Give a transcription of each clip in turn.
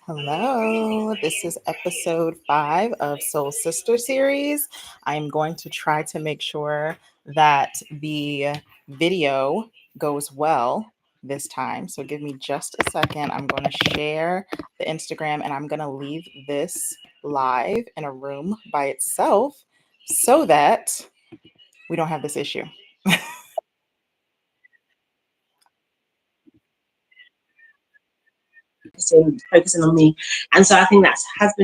Hello, this is episode 5 of Soul Sister series. I'm going to try to make sure that the video goes well this time. So give me just a second. I'm going to share the Instagram and I'm going to leave this live in a room by itself so that we don't have this issue. Focusing on me, and so I think that has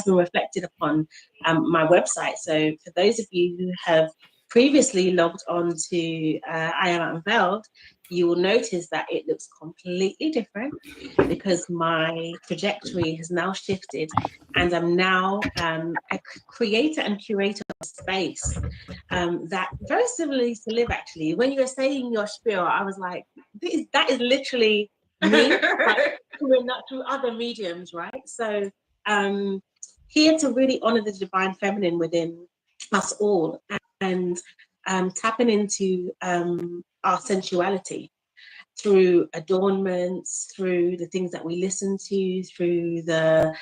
been reflected upon my website. So for those of you who have previously logged on to I Am Unveiled, you will notice that it looks completely different because my trajectory has now shifted, and I'm now a creator and curator of space that very similarly to Liv. Actually, when you were saying your spiel, I was like, that is literally me, but through other mediums, right? So here to really honor the divine feminine within us all, and tapping into our sensuality through adornments, through the things that we listen to, through the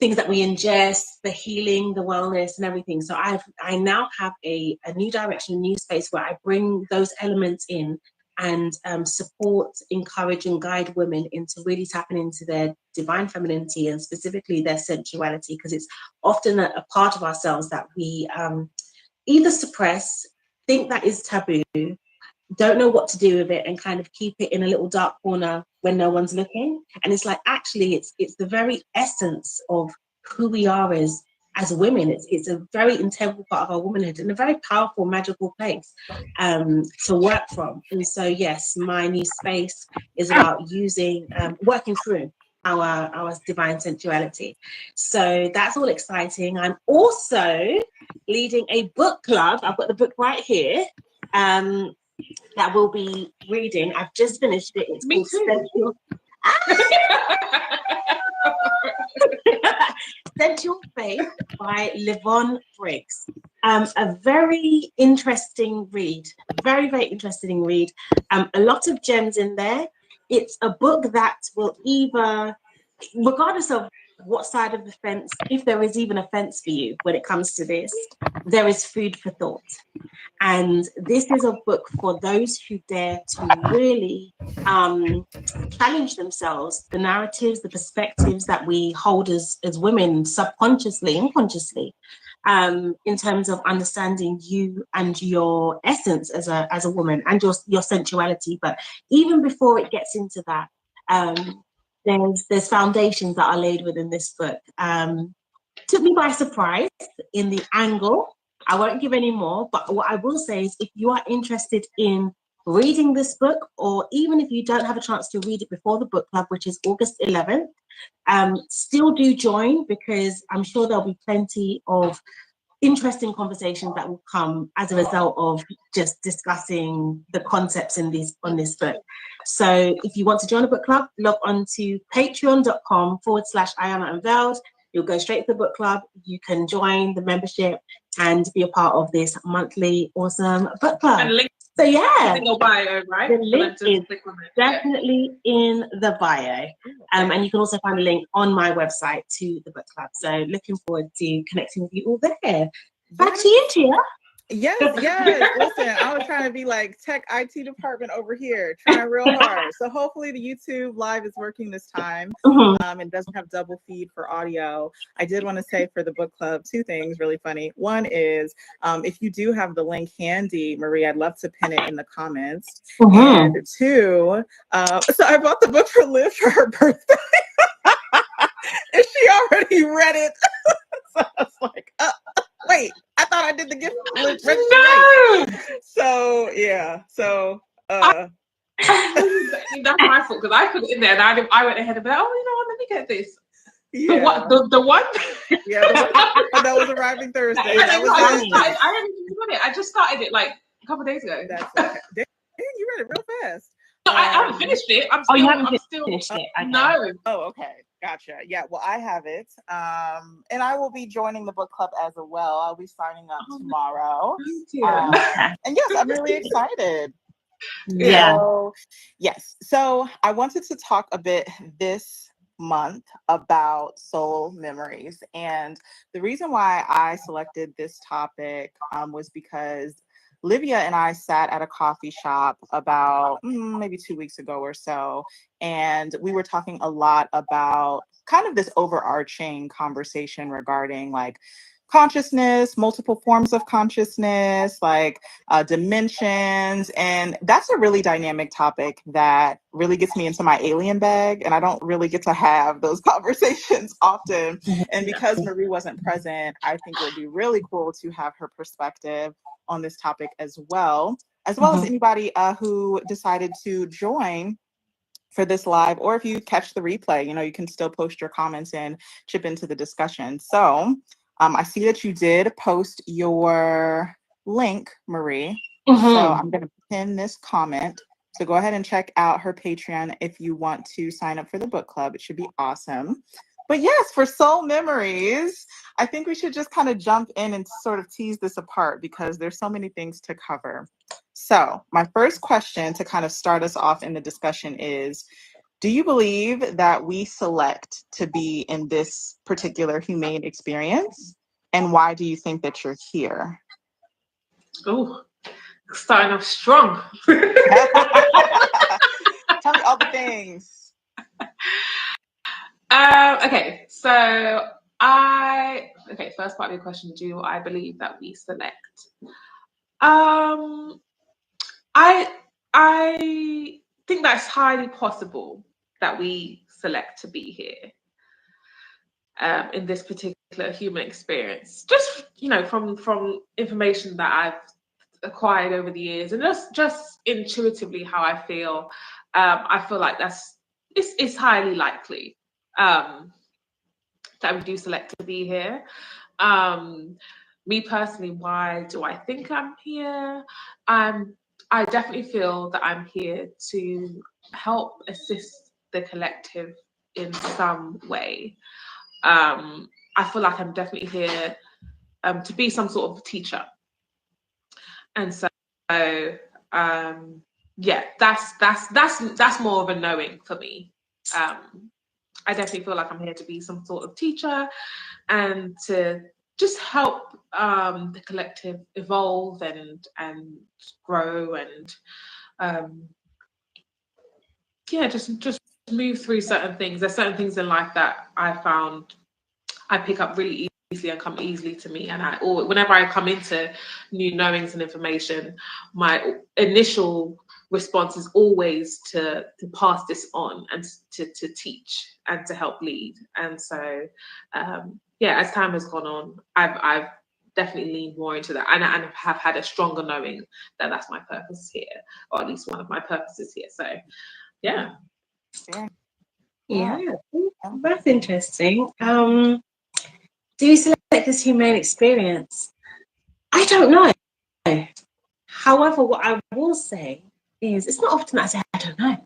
things that we ingest, the healing, the wellness, and everything. So I now have a new direction, a new space where I bring those elements in and support, encourage, and guide women into really tapping into their divine femininity and specifically their sensuality, because it's often a part of ourselves that we either suppress, think that is taboo, don't know what to do with it, and kind of keep it in a little dark corner when no one's looking. And it's like, actually, it's the very essence of who we are as women. It's a very integral part of our womanhood and a very powerful, magical place to work from. And so, yes, my new space is about working through our divine sensuality. So that's all exciting. I'm also leading a book club. I've got the book right here. That we'll be reading. I've just finished it. It's called Sensual. Sensual Faith by Livia Briggs. A very interesting read. Very, very interesting read. A lot of gems in there. It's a book that will either, regardless of what side of the fence, if there is even a fence for you when it comes to this, there is food for thought. And this is a book for those who dare to really challenge themselves, the narratives, the perspectives that we hold as women subconsciously, unconsciously, in terms of understanding you and your essence as a woman and your sensuality. But even before it gets into that, there's foundations that are laid within this book. Took me by surprise in the angle. I won't give any more, but what I will say is if you are interested in reading this book, or even if you don't have a chance to read it before the book club, which is August 11th, still do join, because I'm sure there'll be plenty of interesting conversations that will come as a result of just discussing the concepts on this book. So if you want to join a book club, log on to patreon.com/I Am Unveiled. You'll go straight to the book club. You can join the membership and be a part of this monthly awesome book club. And link so yeah, in your bio, right? The link is definitely in the bio. And you can also find a link on my website to the book club. So looking forward to connecting with you all there. Back to you, Tia. Yes. Listen, I was trying to be like tech IT department over here, trying real hard. So hopefully the YouTube live is working this time. And doesn't have double feed for audio. I did want to say for the book club, 2 things really funny. One is if you do have the link handy, Marie, I'd love to pin it in the comments. And 2, so I bought the book for Liv for her birthday. And she already read it. So I was like, wait, I thought I did the gift registration. No! So yeah, so that's my fault, because I put it in there and I went ahead and be like, oh, you know what, let me get this. Yeah. The one? Yeah, that was arriving Thursday. I just started it like a couple of days ago. That's okay. Dang, you read it real fast. No, I haven't finished it. You haven't finished it? Okay. No. Oh, okay. Gotcha. Yeah, well, I have it. And I will be joining the book club as well. I'll be signing up tomorrow. Thank you. And yes, I'm really excited. Yeah. So, yes. So I wanted to talk a bit this month about soul memories. And the reason why I selected this topic was because Livia and I sat at a coffee shop about maybe 2 weeks ago or so. And we were talking a lot about kind of this overarching conversation regarding like consciousness, multiple forms of consciousness, like dimensions. And that's a really dynamic topic that really gets me into my alien bag. And I don't really get to have those conversations often. And because Marie wasn't present, I think it would be really cool to have her perspective on this topic as well as anybody who decided to join for this live, or if you catch the replay, you can still post your comments and chip into the discussion. So I see that you did post your link, Marie. So I'm going to pin this comment. So go ahead and check out her Patreon if you want to sign up for the book club. It should be awesome. But yes, for soul memories, I think we should just kind of jump in and sort of tease this apart because there's so many things to cover. So my first question to kind of start us off in the discussion is, do you believe that we select to be in this particular humane experience? And why do you think that you're here? Oh, starting off strong. Tell me all the things. Okay, first part of your question, do I believe that we select? I think that's highly possible that we select to be here in this particular human experience. Just from information that I've acquired over the years, and just intuitively how I feel. I feel like it's highly likely that we do select to be here. Me personally, why do I think I'm here? I definitely feel that I'm here to help assist the collective in some way. I feel like I'm definitely here to be some sort of teacher. And so yeah, that's more of a knowing for me. I definitely feel like I'm here to be some sort of teacher and to just help the collective evolve and grow and just move through certain things. There's certain things in life that I found I pick up really easily and come easily to me. And whenever I come into new knowings and information, my initial response is always to pass this on and to teach and to help lead. And so, as time has gone on, I've definitely leaned more into that, and have had a stronger knowing that that's my purpose here, or at least one of my purposes here. So, yeah. Yeah, that's interesting. Do you select this humane experience? I don't know. However, what I will say is, it's not often that I say I don't know,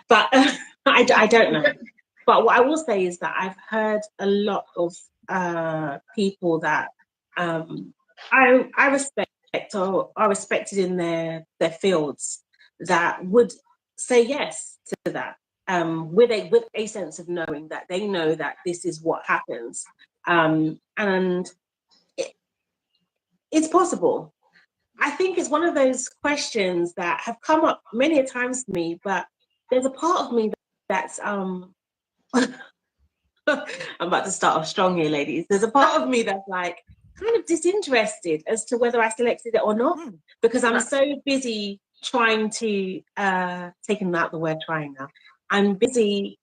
but I don't know. But what I will say is that I've heard a lot of people that I respect or are respected in their fields that would say yes to that, with a sense of knowing that they know that this is what happens, and it's possible. I think it's one of those questions that have come up many a times to me, but there's a part of me that's I'm about to start off strong here, ladies. There's a part of me that's like kind of disinterested as to whether I selected it or not, because I'm so busy trying to taking out the word trying now. I'm busy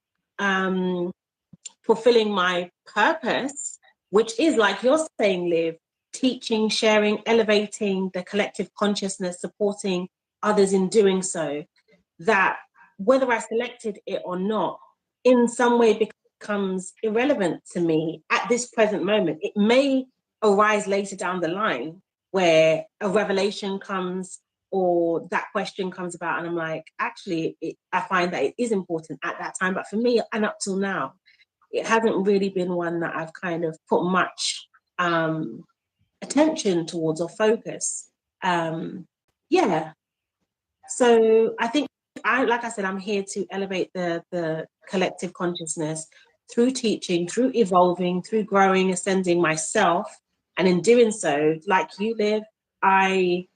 fulfilling my purpose, which is, like you're saying, Liv, teaching, sharing, elevating the collective consciousness, supporting others in doing so, that whether I selected it or not, in some way becomes irrelevant to me at this present moment. It may arise later down the line where a revelation comes or that question comes about and I'm like, actually, I find that it is important at that time. But for me, and up till now, it hasn't really been one that I've kind of put much attention towards or focus. Yeah. So I think like I said, I'm here to elevate the collective consciousness through teaching, through evolving, through growing, ascending myself. And in doing so, like you, Liv, I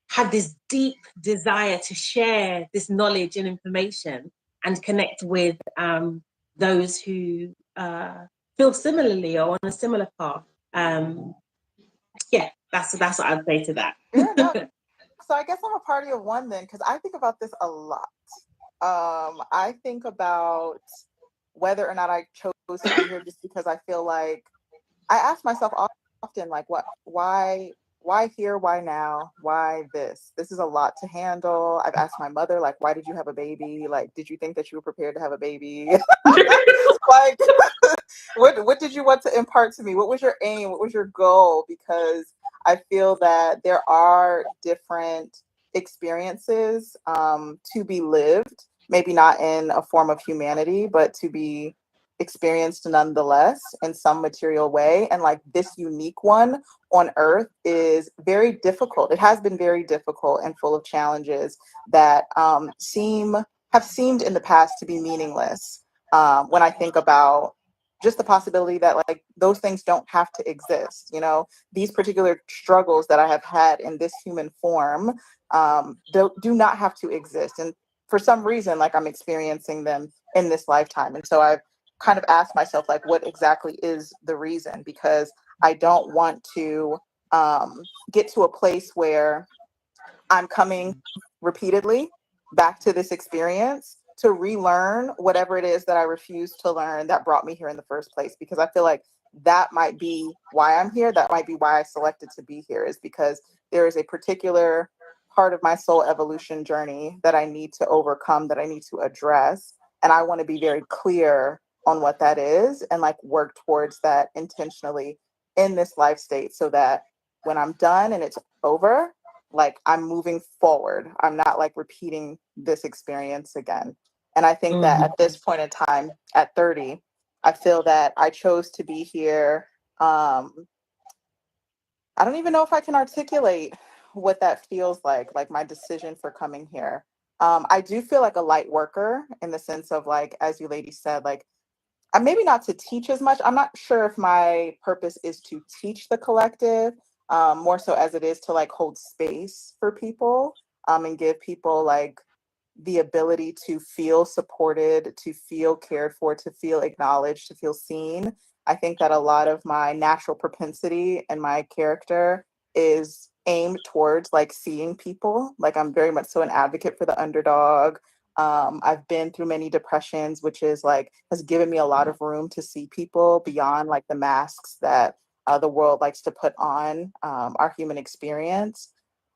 had this deep desire to share this knowledge and information and connect with those who feel similarly or on a similar path. Yeah, that's what I'd say to that. Yeah, no. So I guess I'm a party of one then, because I think about this a lot. I think about whether or not I chose to be here just because I feel like I ask myself often, like, why here? Why now? Why this? This is a lot to handle. I've asked my mother, like, why did you have a baby? Like, did you think that you were prepared to have a baby? Like, what did you want to impart to me? What was your aim? What was your goal? Because I feel that there are different experiences to be lived, maybe not in a form of humanity, but to be experienced nonetheless in some material way. And like this unique one on earth is very difficult. It has been very difficult and full of challenges that have seemed in the past to be meaningless. When I think about just the possibility that like those things don't have to exist, you know, these particular struggles that I have had in this human form do not have to exist. And for some reason, like I'm experiencing them in this lifetime. And so I've kind of asked myself, like, what exactly is the reason? Because I don't want to get to a place where I'm coming repeatedly back to this experience to relearn whatever it is that I refused to learn that brought me here in the first place. Because I feel like that might be why I'm here. That might be why I selected to be here, is because there is a particular part of my soul evolution journey that I need to overcome, that I need to address. And I want to be very clear on what that is and like work towards that intentionally in this life state, so that when I'm done and it's over, like I'm moving forward. I'm not like repeating this experience again. And I think that at this point in time, at 30, I feel that I chose to be here. I don't even know if I can articulate what that feels like my decision for coming here. I do feel like a light worker in the sense of like, as you ladies said, like maybe not to teach as much. I'm not sure if my purpose is to teach the collective, more so as it is to like hold space for people, and give people like the ability to feel supported, to feel cared for, to feel acknowledged, to feel seen. I think that a lot of my natural propensity and my character is aimed towards like seeing people. Like I'm very much so an advocate for the underdog. I've been through many depressions, which is like has given me a lot of room to see people beyond like the masks that the world likes to put on our human experience.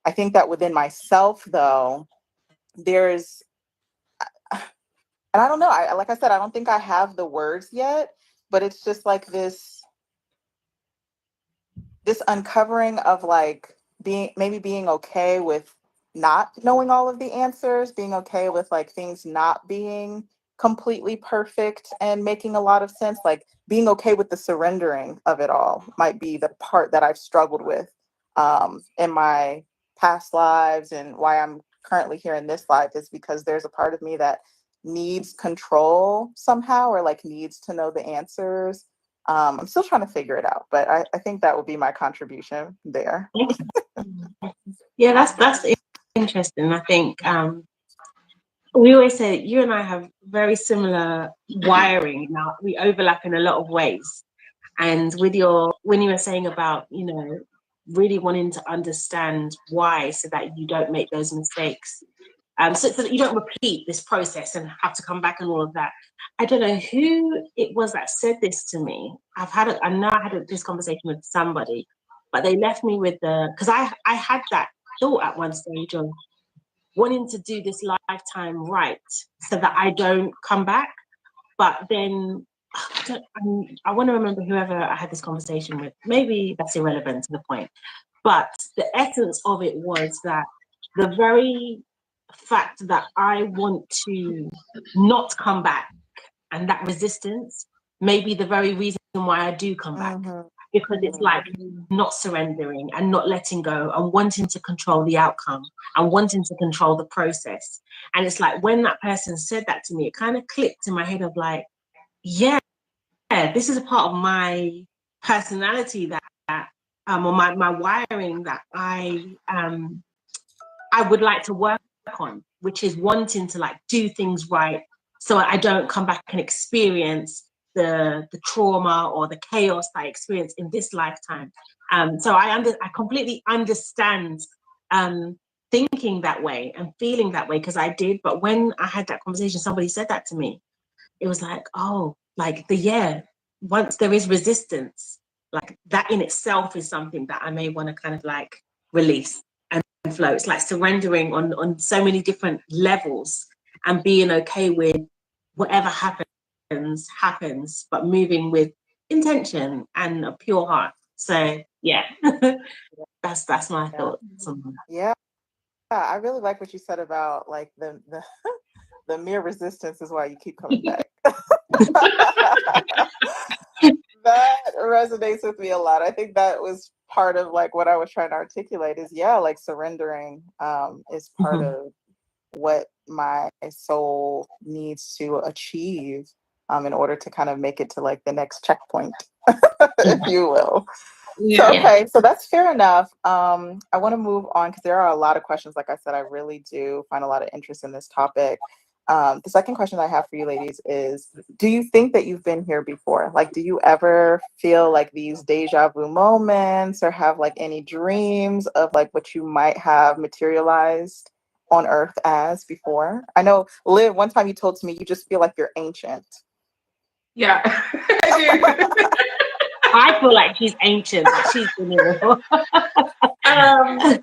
I think that within myself, though, there's, and I don't know, like I said, I don't think I have the words yet, but it's just like this uncovering of like being okay with not knowing all of the answers, being okay with like things not being completely perfect and making a lot of sense, like being okay with the surrendering of it all might be the part that I've struggled with in my past lives, and why I'm currently here in this life is because there's a part of me that needs control somehow, or like needs to know the answers. I'm still trying to figure it out, but I think that would be my contribution there. Yeah, that's interesting. I think we always say you and I have very similar wiring. Now we overlap in a lot of ways. And when you were saying about, you know, really wanting to understand why, so that you don't make those mistakes, so that you don't repeat this process and have to come back and all of that. I don't know who it was that said this to me. I know I had this conversation with somebody, but they left me with because I had that thought at one stage of wanting to do this lifetime right so that I don't come back. But then I want to remember whoever I had this conversation with. Maybe that's irrelevant to the point. But the essence of it was that the very fact that I want to not come back, and that resistance may be the very reason why I do come back. because it's like not surrendering and not letting go and wanting to control the outcome and wanting to control the process. And it's like when that person said that to me, it kind of clicked in my head of like, yeah, this is a part of my personality that or my wiring that I would like to work on, which is wanting to like do things right so I don't come back and experience the trauma or the chaos that I experienced in this lifetime. So I completely understand thinking that way and feeling that way, because I did. But when I had that conversation, somebody said that to me. It was like, oh, like once there is resistance, like that in itself is something that I may want to kind of like release and flow. It's like surrendering on so many different levels and being okay with whatever happens, but moving with intention and a pure heart. So yeah, that's my thoughts on that. Yeah, I really like what you said about like the the mere resistance is why you keep coming back. That resonates with me a lot. I think that was part of like what I was trying to articulate is like surrendering is part of what my soul needs to achieve in order to kind of make it to like the next checkpoint, if you will. Yeah. So, okay, so that's fair enough. I want to move on because there are a lot of questions. Like I said, I really do find a lot of interest in this topic. The second question I have for you ladies is, do you think that you've been here before? Like, do you ever feel like these deja vu moments or have like any dreams of like what you might have materialized on Earth as before? I know, Liv, one time you told to me you just feel like you're ancient. Yeah, I do. I feel like she's ancient. She's been here before. I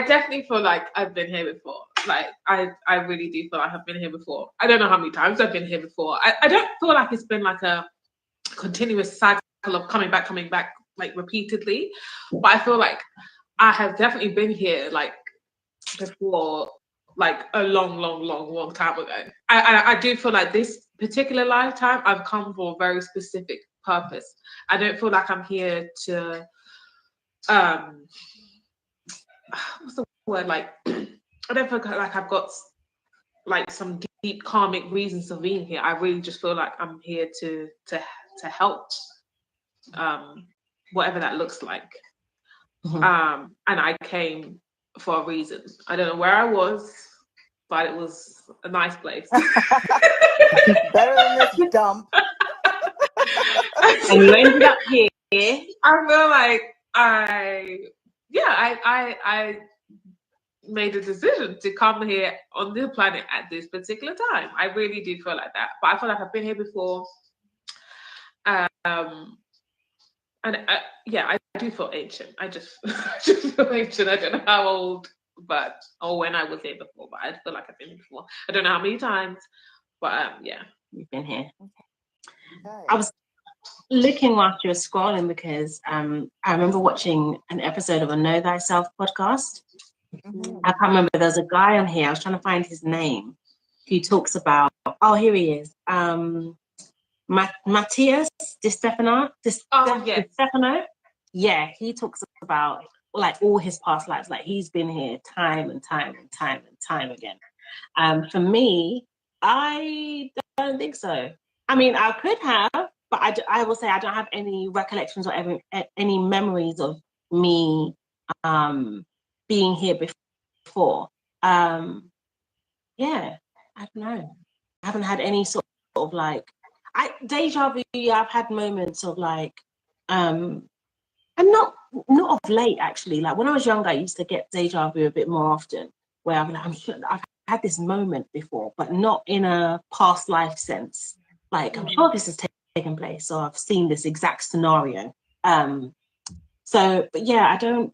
definitely feel like I've been here before. Like I really do feel like I've been here before. I don't know how many times I've been here before. I don't feel like it's been like a continuous cycle of coming back like repeatedly, but I feel like I have definitely been here like before, like a long time ago. I do feel like this particular lifetime I've come for a very specific purpose. I don't feel like I'm here to what's the word, like I don't feel like I've got like some deep karmic reasons for being here. I really just feel like I'm here to help, whatever that looks like. And I came for a reason. I don't know where I was, but it was a nice place. Better than this dump. And you ended up here. I feel like I made a decision to come here on the planet at this particular time. I really do feel like that. But I feel like I've been here before. And I do feel ancient. I just feel ancient. I don't know how old, or when I was here before, but I feel like I've been here before. I don't know how many times, but yeah. You've been here. Okay. I was looking whilst you were scrolling because I remember watching an episode of a Know Thyself podcast. I can't remember. There's a guy on here. I was trying to find his name. Who talks about? Oh, here he is. Matthias Di Stefano. Stefano. Yeah, he talks about like all his past lives. Like he's been here time and time again. For me, I don't think so. I mean, I could have, but I will say I don't have any recollections or any memories of me being here before. Yeah, I don't know. I haven't had any sort of like deja vu. I've had moments of like and not of late actually. Like when I was younger, I used to get deja vu a bit more often, where I've had this moment before, but not in a past life sense. Like I'm sure this has taken place, so I've seen this exact scenario. So, but yeah, I don't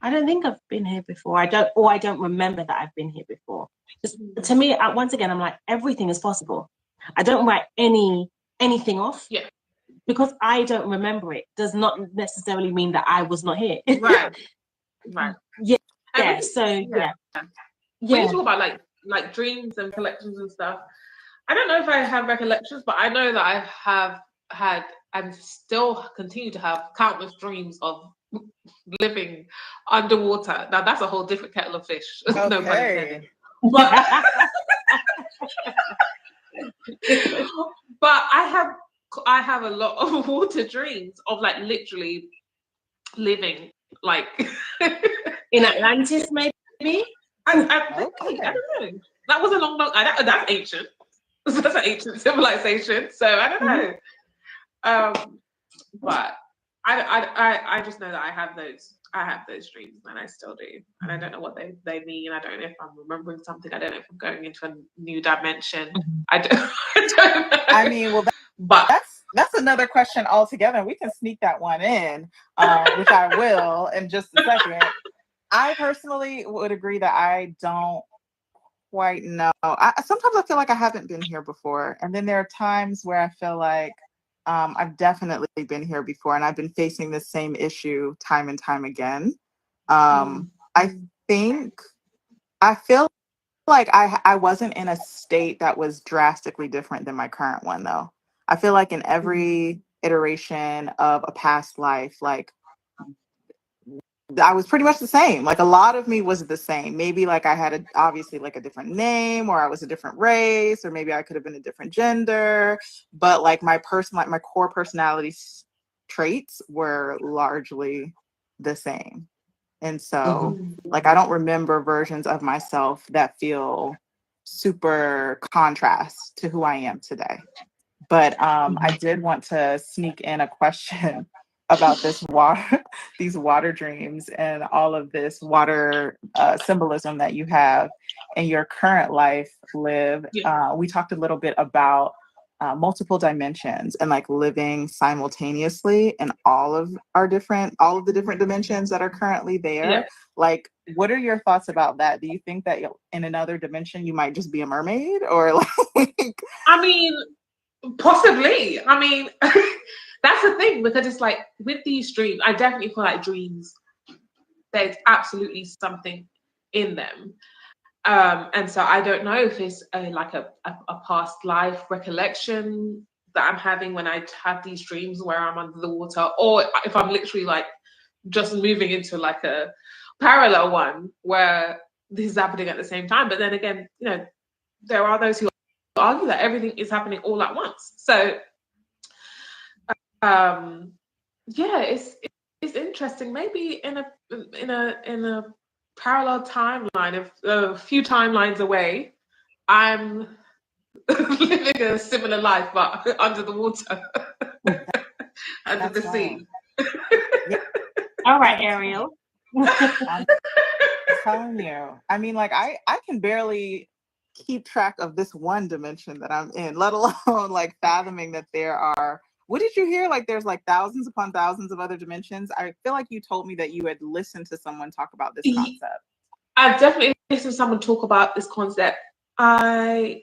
think I've been here before. I don't remember that I've been here before. Just, to me, once again, I'm like, everything is possible. I don't write anything off. Yeah. Because I don't remember it does not necessarily mean that I was not here. Right. Yeah. Yeah. So yeah. When you talk about like dreams and recollections and stuff, I don't know if I have recollections, but I know that I have had and still continue to have countless dreams of living underwater. Now that's a whole different kettle of fish. Okay. No pun intended. But but I have a lot of water dreams of like literally living like in Atlantis, maybe. I don't know. That was a long that's ancient. That's an ancient civilization. So I don't know. But I just know that I have those dreams, and I still do, and I don't know what they mean. I don't know if I'm remembering something. I don't know if I'm going into a new dimension. I don't know. I mean, well, but that's another question altogether. We can sneak that one in, which I will in just a second. I personally would agree that I don't quite know. Sometimes I feel like I haven't been here before, and then there are times where I feel like I've definitely been here before, and I've been facing the same issue time and time again. I feel like I wasn't in a state that was drastically different than my current one, though. I feel like in every iteration of a past life, like I was pretty much the same. Like a lot of me was the same. Maybe like I had obviously like a different name, or I was a different race, or maybe I could have been a different gender. But like my core personality traits were largely the same. And so like I don't remember versions of myself that feel super contrast to who I am today. But I did want to sneak in a question about these water dreams and all of this water symbolism that you have in your current life, Liv. We talked a little bit about multiple dimensions and like living simultaneously in all of the different dimensions that are currently there. Yeah. Like, what are your thoughts about that? Do you think that in another dimension you might just be a mermaid, or like? I mean, possibly. I mean, that's the thing, because it's like with these dreams, I definitely feel like dreams, there's absolutely something in them. And so I don't know if it's like a past life recollection that I'm having when I have these dreams where I'm under the water, or if I'm literally like just moving into like a parallel one where this is happening at the same time. But then again, you know, there are those who argue that everything is happening all at once. So yeah, it's interesting. Maybe in a parallel timeline, of a few timelines away, I'm living a similar life, but under the water, under the sea. Yeah. All right, Ariel. I'm telling you. I mean, like I can barely keep track of this one dimension that I'm in, let alone like fathoming that there are. What did you hear? Like there's like thousands upon thousands of other dimensions. I feel like you told me that you had listened to someone talk about this concept. I've definitely listened to someone talk about this concept. I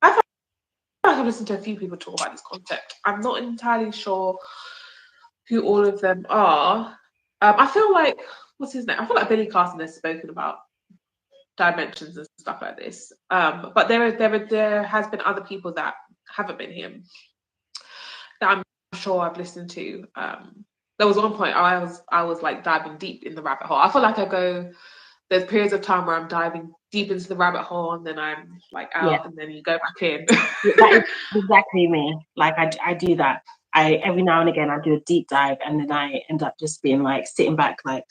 feel like I've listened to a few people talk about this concept. I'm not entirely sure who all of them are. I feel like, what's his name? I feel like Billy Carson has spoken about dimensions and stuff like this. But there has been other people that haven't been him that I'm sure I've listened to. There was one point I was like diving deep in the rabbit hole. I feel like there's periods of time where I'm diving deep into the rabbit hole, and then I'm like out, and then you go back in. That is exactly me. Like I do that. Every now and again I do a deep dive, and then I end up just being like sitting back like,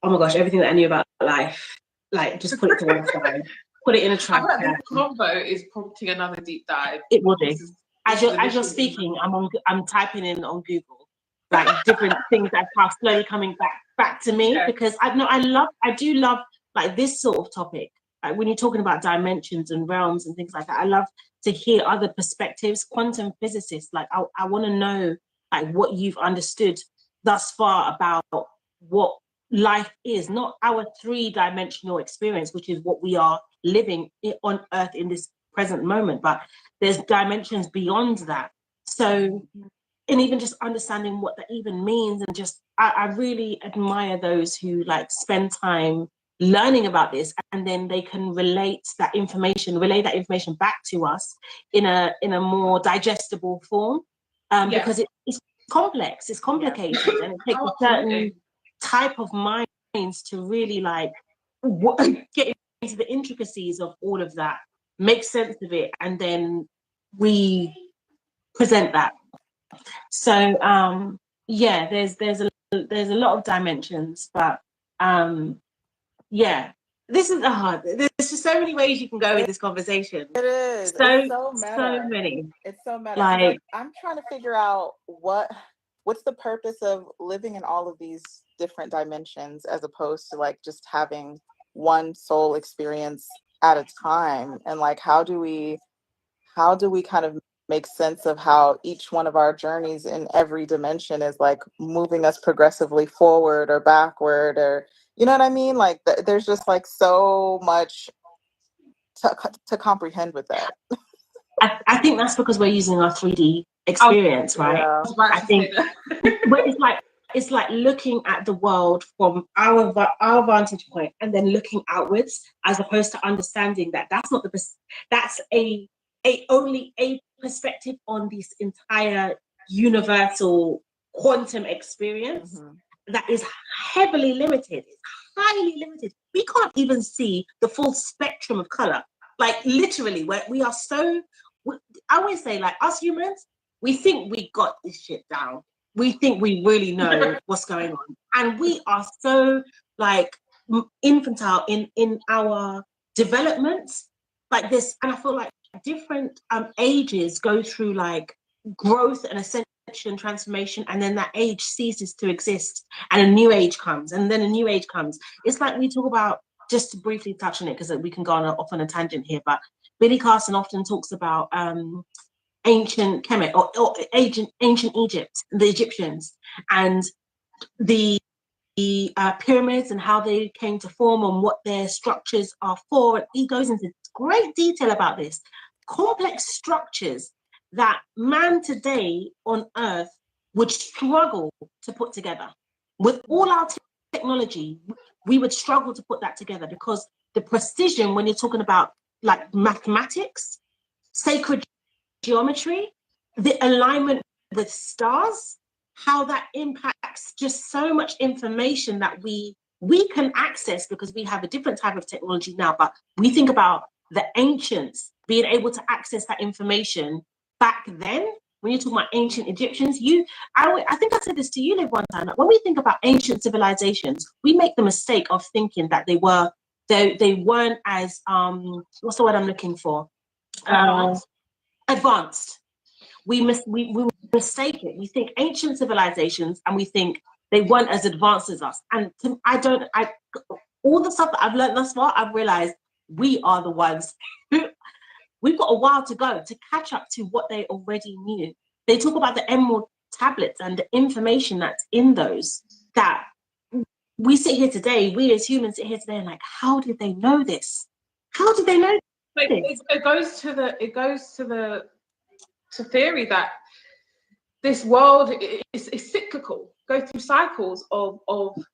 oh my gosh, everything that I knew about life, like just put it to one side, put it in a trash. I feel like this convo is prompting another deep dive. It will do. As you're speaking, I'm typing in on Google like different things that are slowly coming back to me, because I do love like this sort of topic. Like when you're talking about dimensions and realms and things like that, I love to hear other perspectives. Quantum physicists, like I want to know like what you've understood thus far about what life is, not our 3-dimensional experience, which is what we are living on Earth in this present moment, but there's dimensions beyond that. So, and even just understanding what that even means, and just I really admire those who like spend time learning about this, and then they can relay that information back to us in a more digestible form, because complex, it's complicated, and it takes a certain type of minds to really like get into the intricacies of all of that, make sense of it, and then we present that. So yeah, there's a lot of dimensions, but yeah, this is hard. There's just so many ways you can go with this conversation. It is. So, it's so meta. So many. It's so meta. Like I'm trying to figure out what's the purpose of living in all of these different dimensions, as opposed to like just having one soul experience at a time. And like, how do we kind of make sense of how each one of our journeys in every dimension is like moving us progressively forward or backward, or you know what I mean? Like there's just like so much to comprehend with that. I think that's because we're using our 3D experience, right? Yeah. I think but it's like looking at the world from our vantage point and then looking outwards, as opposed to understanding that that's only a perspective on this entire universal quantum experience that is heavily limited. It's highly limited. We can't even see the full spectrum of color. Like literally, we are so. I always say, like us humans, we think we got this shit down. We think we really know what's going on, and we are so like infantile in our development, like this. And I feel like different ages go through like growth and ascension, transformation, and then that age ceases to exist, and a new age comes, and then a new age comes. It's like we talk about, just to briefly touch on it because we can go off on a tangent here, but Billy Carson often talks about ancient Kemet or ancient Egypt, the Egyptians, and the pyramids and how they came to form and what their structures are for. And he goes into great detail about this. Complex structures that man today on Earth would struggle to put together. With all our technology, we would struggle to put that together because the precision, when you're talking about like mathematics, sacred geometry, the alignment with stars, how that impacts just so much information that we can access because we have a different type of technology now. But we think about the ancients being able to access that information back then. When you're talking about ancient Egyptians, I think I said this to you, Liv, one time. Like when we think about ancient civilizations, we make the mistake of thinking that they weren't as what's the word I'm looking for? Advanced. We mistake it. We think ancient civilizations and we think they weren't as advanced as us. And all the stuff that I've learned thus far, I've realized we are the ones who we've got a while to go to catch up to what they already knew. They talk about the emerald tablets and the information that's in those, that we sit here today, we as humans sit here today and like, how did they know this? How did they know this? It goes to the theory that this world is cyclical, go through cycles of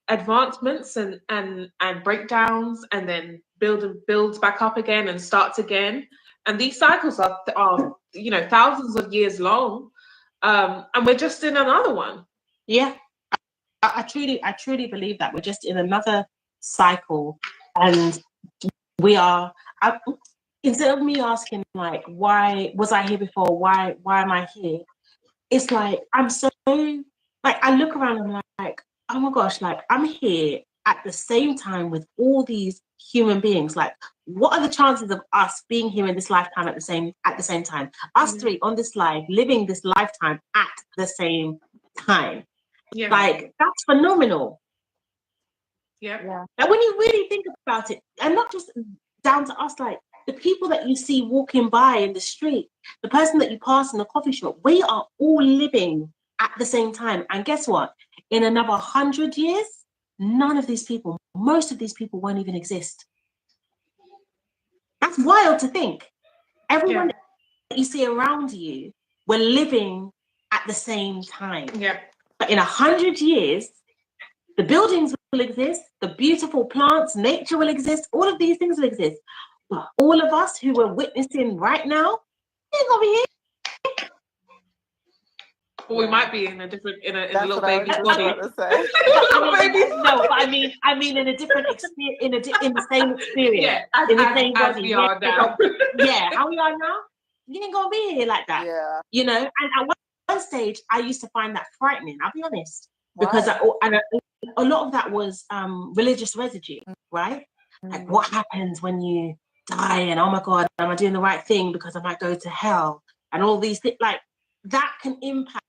advancements and breakdowns, and then builds back up again and starts again. And these cycles are thousands of years long, and we're just in another one. Yeah, I truly believe that we're just in another cycle, and we are. Instead of me asking like, why was I here before? Why am I here? It's like I'm so like I look around and I'm like, oh my gosh, like I'm here at the same time with all these human beings. Like, what are the chances of us being here in this lifetime at the same time? Us three on this life, living this lifetime at the same time. Yeah. Like that's phenomenal. Yeah. And when you really think about it, and not just down to us, like the people that you see walking by in the street, the person that you pass in the coffee shop, we are all living at the same time. And guess what? In another 100 years, most of these people won't even exist. That's wild to think. Everyone that you see around you, we're living at the same time. Yeah. But in 100 years, the buildings will exist, the beautiful plants, nature will exist, all of these things will exist. But all of us who are witnessing right now, ain't gonna be here. Well, we might be in a different, in a little baby's body. I mean, in a different experience, in the same experience. Yeah, in the same as body. we are now. Yeah, how we are now. You ain't gonna be here like that. Yeah. You know, and at one stage, I used to find that frightening. I'll be honest, because a lot of that was religious residue, right? Like, what happens when you die? And oh my God, am I doing the right thing because I might go to hell? And all these things, like that can impact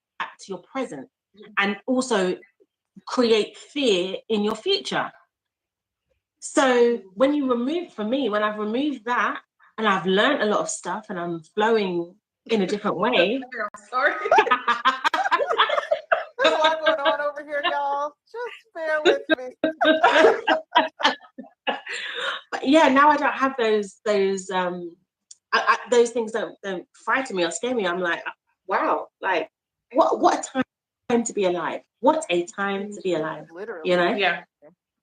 your present and also create fear in your future. So when you remove, for me, when I've removed that and I've learned a lot of stuff and I'm flowing in a different way. I'm sorry. There's a lot going on over here, y'all. Just bear with me. But yeah, now I don't have those things don't frighten me or scare me. I'm like, wow, like what a time to be alive. What a time to be alive. Literally. You know?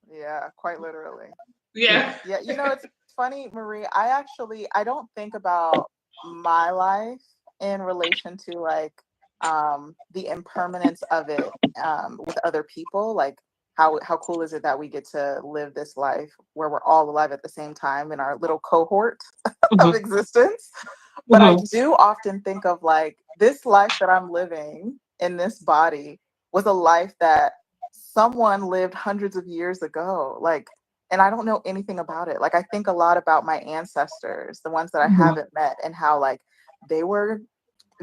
Yeah, quite literally. Yeah. Yeah, you know, it's funny, Marie. I don't think about my life in relation to like the impermanence of it with other people. Like how cool is it that we get to live this life where we're all alive at the same time in our little cohort of existence. But I do often think of like this life that I'm living in this body was a life that someone lived hundreds of years ago. Like, and I don't know anything about it. Like, I think a lot about my ancestors, the ones that I haven't met, and how like they were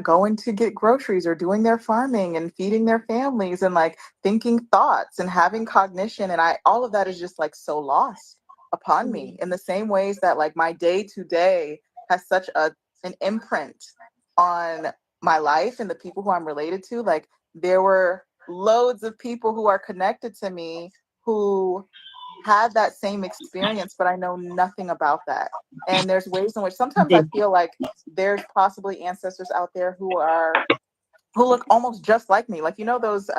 going to get groceries or doing their farming and feeding their families and like thinking thoughts and having cognition. And all of that is just like so lost upon me in the same ways that like my day to day has such an imprint on my life and the people who I'm related to. Like there were loads of people who are connected to me who had that same experience, but I know nothing about that. And there's ways in which sometimes I feel like there's possibly ancestors out there who look almost just like me. Like, you know, those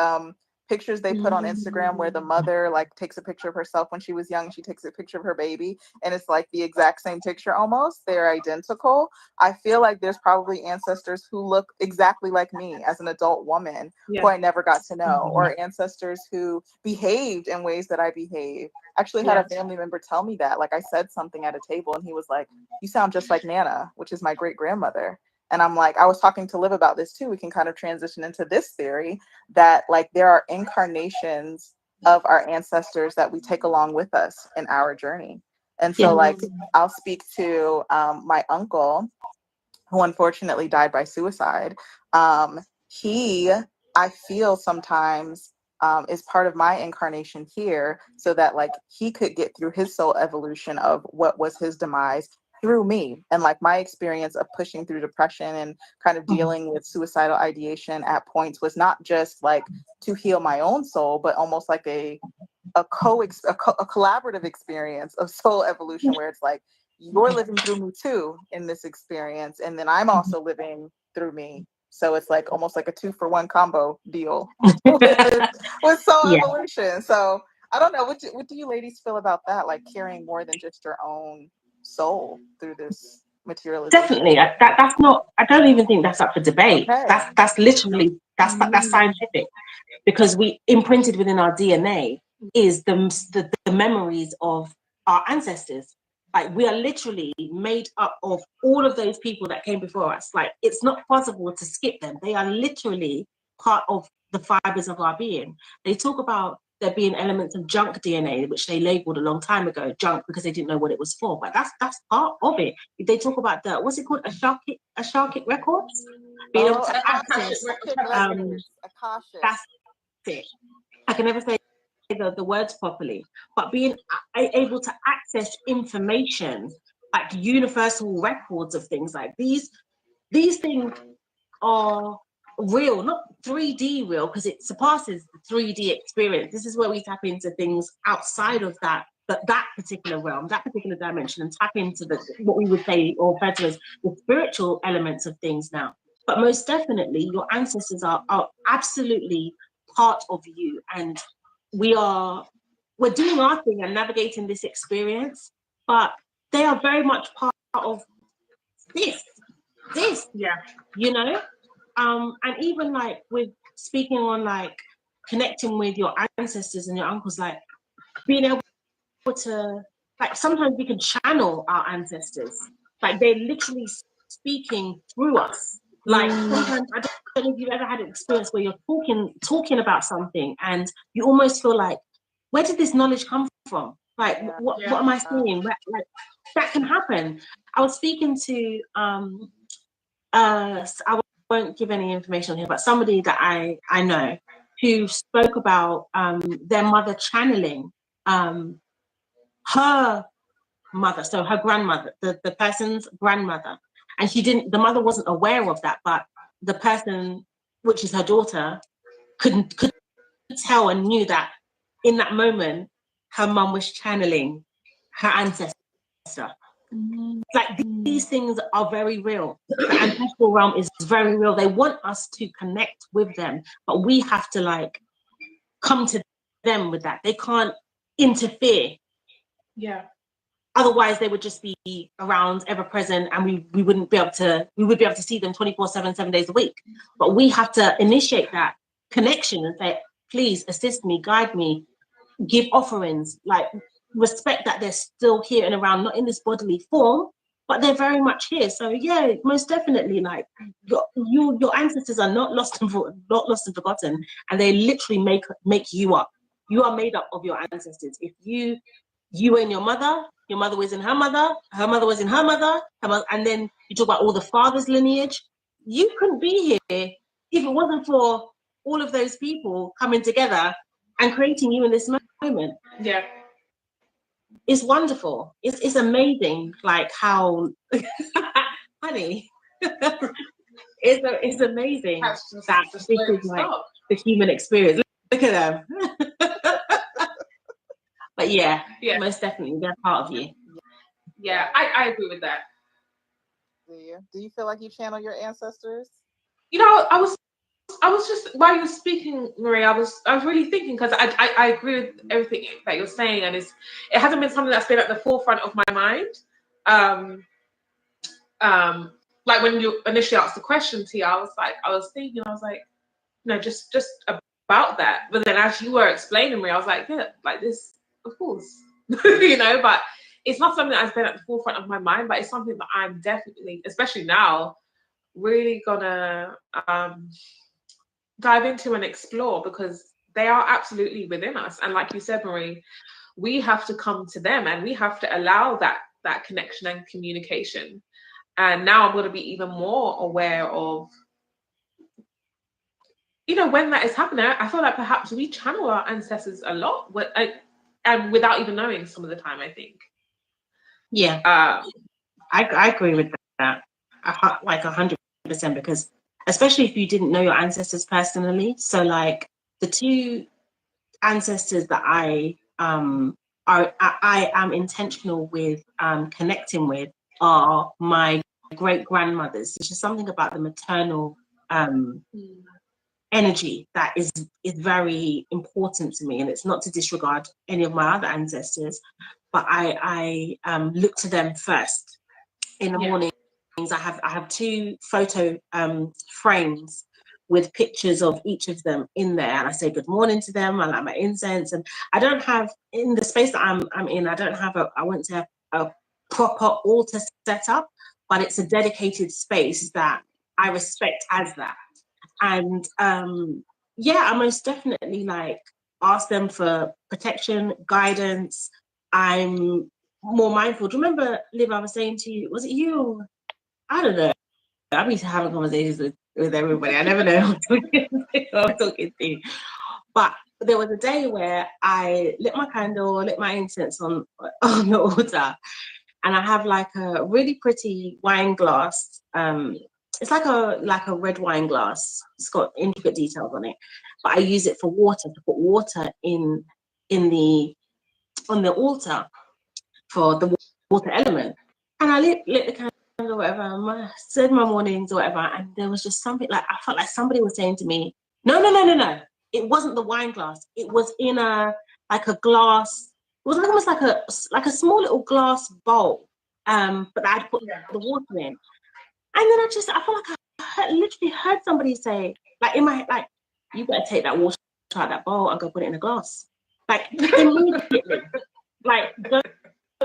pictures they put on Instagram where the mother like takes a picture of herself when she was young, she takes a picture of her baby, and it's like the exact same picture almost. They're identical. I feel like there's probably ancestors who look exactly like me as an adult woman who I never got to know, or ancestors who behaved in ways that I behave. Actually had a family member tell me that, like I said something at a table and he was like, "You sound just like Nana," which is my great grandmother. And I'm like, I was talking to Liv about this too. We can kind of transition into this theory that like there are incarnations of our ancestors that we take along with us in our journey. And so like I'll speak to my uncle who unfortunately died by suicide. He, I feel sometimes is part of my incarnation here so that like he could get through his soul evolution of what was his demise through me. And like my experience of pushing through depression and kind of dealing with suicidal ideation at points was not just like to heal my own soul, but almost like a collaborative experience of soul evolution where it's like you're living through me too in this experience, and then I'm also living through me. So it's like almost like a 2-for-1 combo deal with soul evolution. So I don't know, what do you ladies feel about that? Like carrying more than just your own soul through this materialization? Definitely. That's not. I don't even think that's up for debate. Okay. That's literally that's scientific, because we imprinted within our DNA is the memories of our ancestors. Like we are literally made up of all of those people that came before us. Like it's not possible to skip them. They are literally part of the fibers of our being. They talk about there being elements of junk DNA, which they labeled a long time ago junk because they didn't know what it was for. But that's part of it. They talk about the, what's it called, Akashic records, being able to access. That's it. I can never say the words properly, but being able to access information, like universal records of things like these things are real, not 3D real, because it surpasses the 3D experience. This is where we tap into things outside of that particular realm, that particular dimension, and tap into what we would say or better as the spiritual elements of things now. But most definitely your ancestors are absolutely part of you, and we're doing our thing and navigating this experience, but they are very much part of this, you know. And even like with speaking on like connecting with your ancestors and your uncles, like being able to, like sometimes we can channel our ancestors, like they're literally speaking through us. Like sometimes I don't know if you've ever had an experience where you're talking about something and you almost feel like, where did this knowledge come from? Like what am I saying? Like that can happen. I was speaking to I won't give any information here, but somebody that I know who spoke about their mother channeling her mother, so her grandmother, the person's grandmother, and the mother wasn't aware of that, but the person, which is her daughter, could tell and knew that in that moment her mum was channeling her ancestor. Like these things are very real. The ancestral realm is very real. They want us to connect with them, but we have to like come to them with that. They can't interfere. Yeah. Otherwise they would just be around, ever present, and we would be able to see them 24/7, 7 days a week. But we have to initiate that connection and say, please assist me, guide me, give offerings, like respect that they're still here and around, not in this bodily form, but they're very much here. So yeah, most definitely, like your ancestors are not lost and forgotten, and they literally make you up. You are made up of your ancestors. If you and your mother was in her mother was in her mother, and then you talk about all the father's lineage. You couldn't be here if it wasn't for all of those people coming together and creating you in this moment. Yeah. It's wonderful. It's amazing, like how, honey, it's amazing that this is like the human experience. Look at them. But yeah, most definitely, they're part of you. Yeah, I agree with that. Do you feel like you channel your ancestors? You know, I was just, while you were speaking, Marie, I was really thinking, because I agree with everything that you're saying, and it hasn't been something that's been at the forefront of my mind. Like when you initially asked the question, Tia, I was thinking, just about that. But then as you were explaining me, I was like, yeah, like this, of course, but it's not something that's been at the forefront of my mind, but it's something that I'm definitely, especially now, really gonna dive into and explore, because they are absolutely within us. And like you said, Marie, we have to come to them and we have to allow that connection and communication. And now I'm going to be even more aware of, when that is happening. I feel like perhaps we channel our ancestors a lot, and without even knowing some of the time, I think. Yeah, I agree with that, like 100%, because especially if you didn't know your ancestors personally. So like the two ancestors that I am intentional with connecting with are my great grandmothers. There's just something about the maternal energy that is very important to me, and it's not to disregard any of my other ancestors, but I look to them first in the mornings. I have two photo frames with pictures of each of them in there, and I say good morning to them. I light my incense, and I don't have, in the space that I'm in, I don't have I wouldn't say a proper altar set up, but it's a dedicated space that I respect as that. And I most definitely like ask them for protection, guidance. I'm more mindful. Do you remember, Liv, I was saying to you, was it you? I don't know. I'm used to having conversations with everybody. I never know who I'm talking to. But there was a day where I lit my candle, lit my incense on the altar, and I have like a really pretty wine glass. It's like a red wine glass. It's got intricate details on it, but I use it for water, to put water on the altar for the water element. And I lit the candle or whatever, and I said my mornings or whatever, and there was just something, like I felt like somebody was saying to me, no. It wasn't the wine glass. It was in a glass. It was almost like a small little glass bowl, but I'd put the water in. And then I felt like I literally heard somebody say, like in my head, like, you better take that water out of that bowl and go put it in a glass. Like immediately. Like don't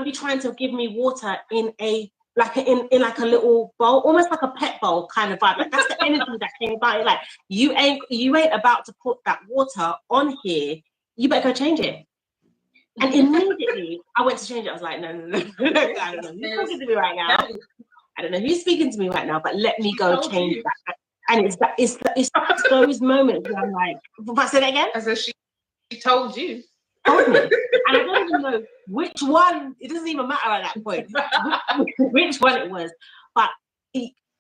be trying to give me water in a like a little bowl, almost like a pet bowl kind of vibe. Like that's the energy that came about it. Like you ain't about to put that water on here. You better go change it. And immediately I went to change it. I was like, no. I don't know who's talking to me right now. I don't know who's speaking to me right now, but let me go change that. And it's those moments where I'm like, if I say that again? As if she told you. Told me. And I don't even know which one. It doesn't even matter at that point which one it was. But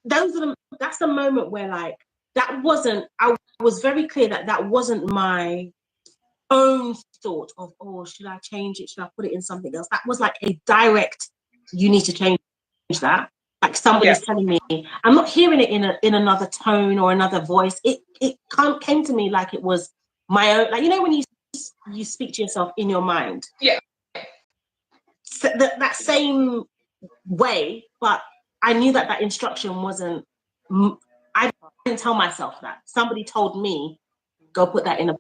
that's the moment where like that wasn't. I was very clear that wasn't my own thought of, oh, should I change it? Should I put it in something else? That was like a direct. You need to change that. Like somebody's telling me. I'm not hearing it in another tone or another voice. It came to me like it was my own. Like, you know when you speak to yourself in your mind. Yeah. So that same way, but I knew that instruction wasn't. I didn't tell myself that. Somebody told me, go put that in a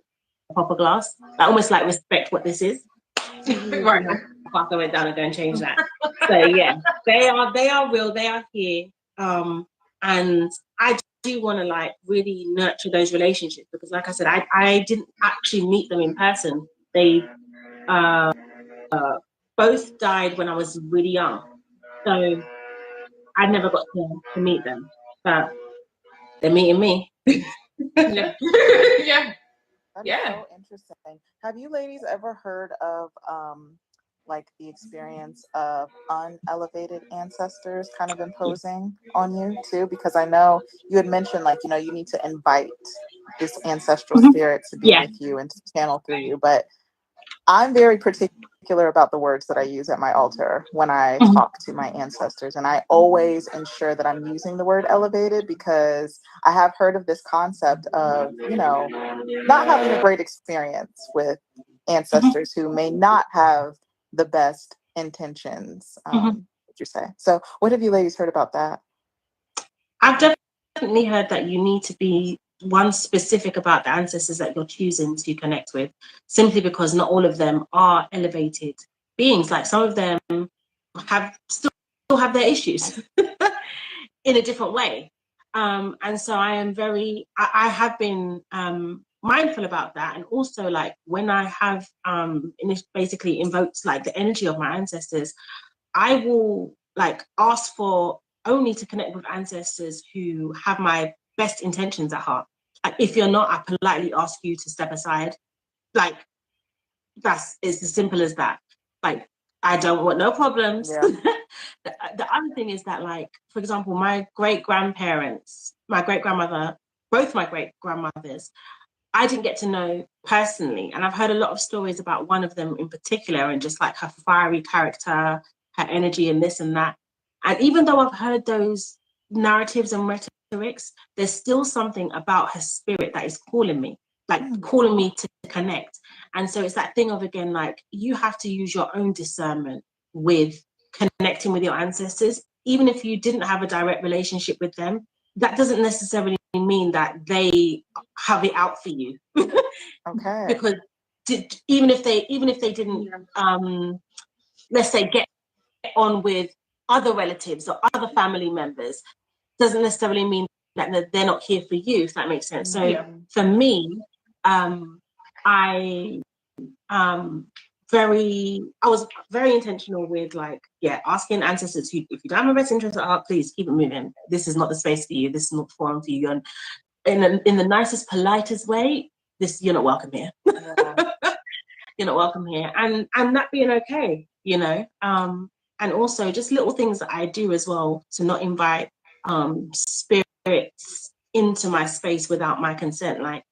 proper glass. I almost like respect what this is. Right. After I went down and go and change that. So yeah, they are real. They are here. And I do want to like really nurture those relationships because, like I said, I didn't actually meet them in person. They both died when I was really young, so I never got to meet them. But they're meeting me. Yeah. Yeah. That is so interesting. Have you ladies ever heard of like the experience of unelevated ancestors kind of imposing on you too? Because I know you had mentioned like, you know, you need to invite this ancestral spirit to be with you and to channel through you. But I'm very particular about the words that I use at my altar when I talk to my ancestors. And I always ensure that I'm using the word elevated because I have heard of this concept of, you know, not having a great experience with ancestors who may not have the best intentions, would you say? So what have you ladies heard about that? I've definitely heard that you need to be one specific about the ancestors that you're choosing to connect with, simply because not all of them are elevated beings. Like some of them still have their issues in a different way. And so I have been mindful about that. And also like when I have basically invoked like the energy of my ancestors, I will like ask for only to connect with ancestors who have my best intentions at heart. Like if you're not, I politely ask you to step aside. Like it's as simple as that. Like I don't want no problems. Yeah. The other thing is that, like, for example, my great-grandparents, my great-grandmother, both my great-grandmothers, I didn't get to know personally. And I've heard a lot of stories about one of them in particular and just like her fiery character, her energy and this and that. And even though I've heard those narratives and rhetorics, there's still something about her spirit that is calling me, like calling me to connect. And so it's that thing of, again, like you have to use your own discernment with connecting with your ancestors. Even if you didn't have a direct relationship with them, that doesn't necessarily mean that they have it out for you. Okay. Because even if they didn't let's say get on with other relatives or other family members, doesn't necessarily mean that they're not here for you, if that makes sense. So for me, I was very intentional with like, asking ancestors who, if you don't have a best interest at heart, please keep it moving. This is not the space for you. This is not the forum for you. And in the nicest, politest way, you're not welcome here. You're not welcome here. And that being okay, you know. And also just little things that I do as well to not invite spirits into my space without my consent. Like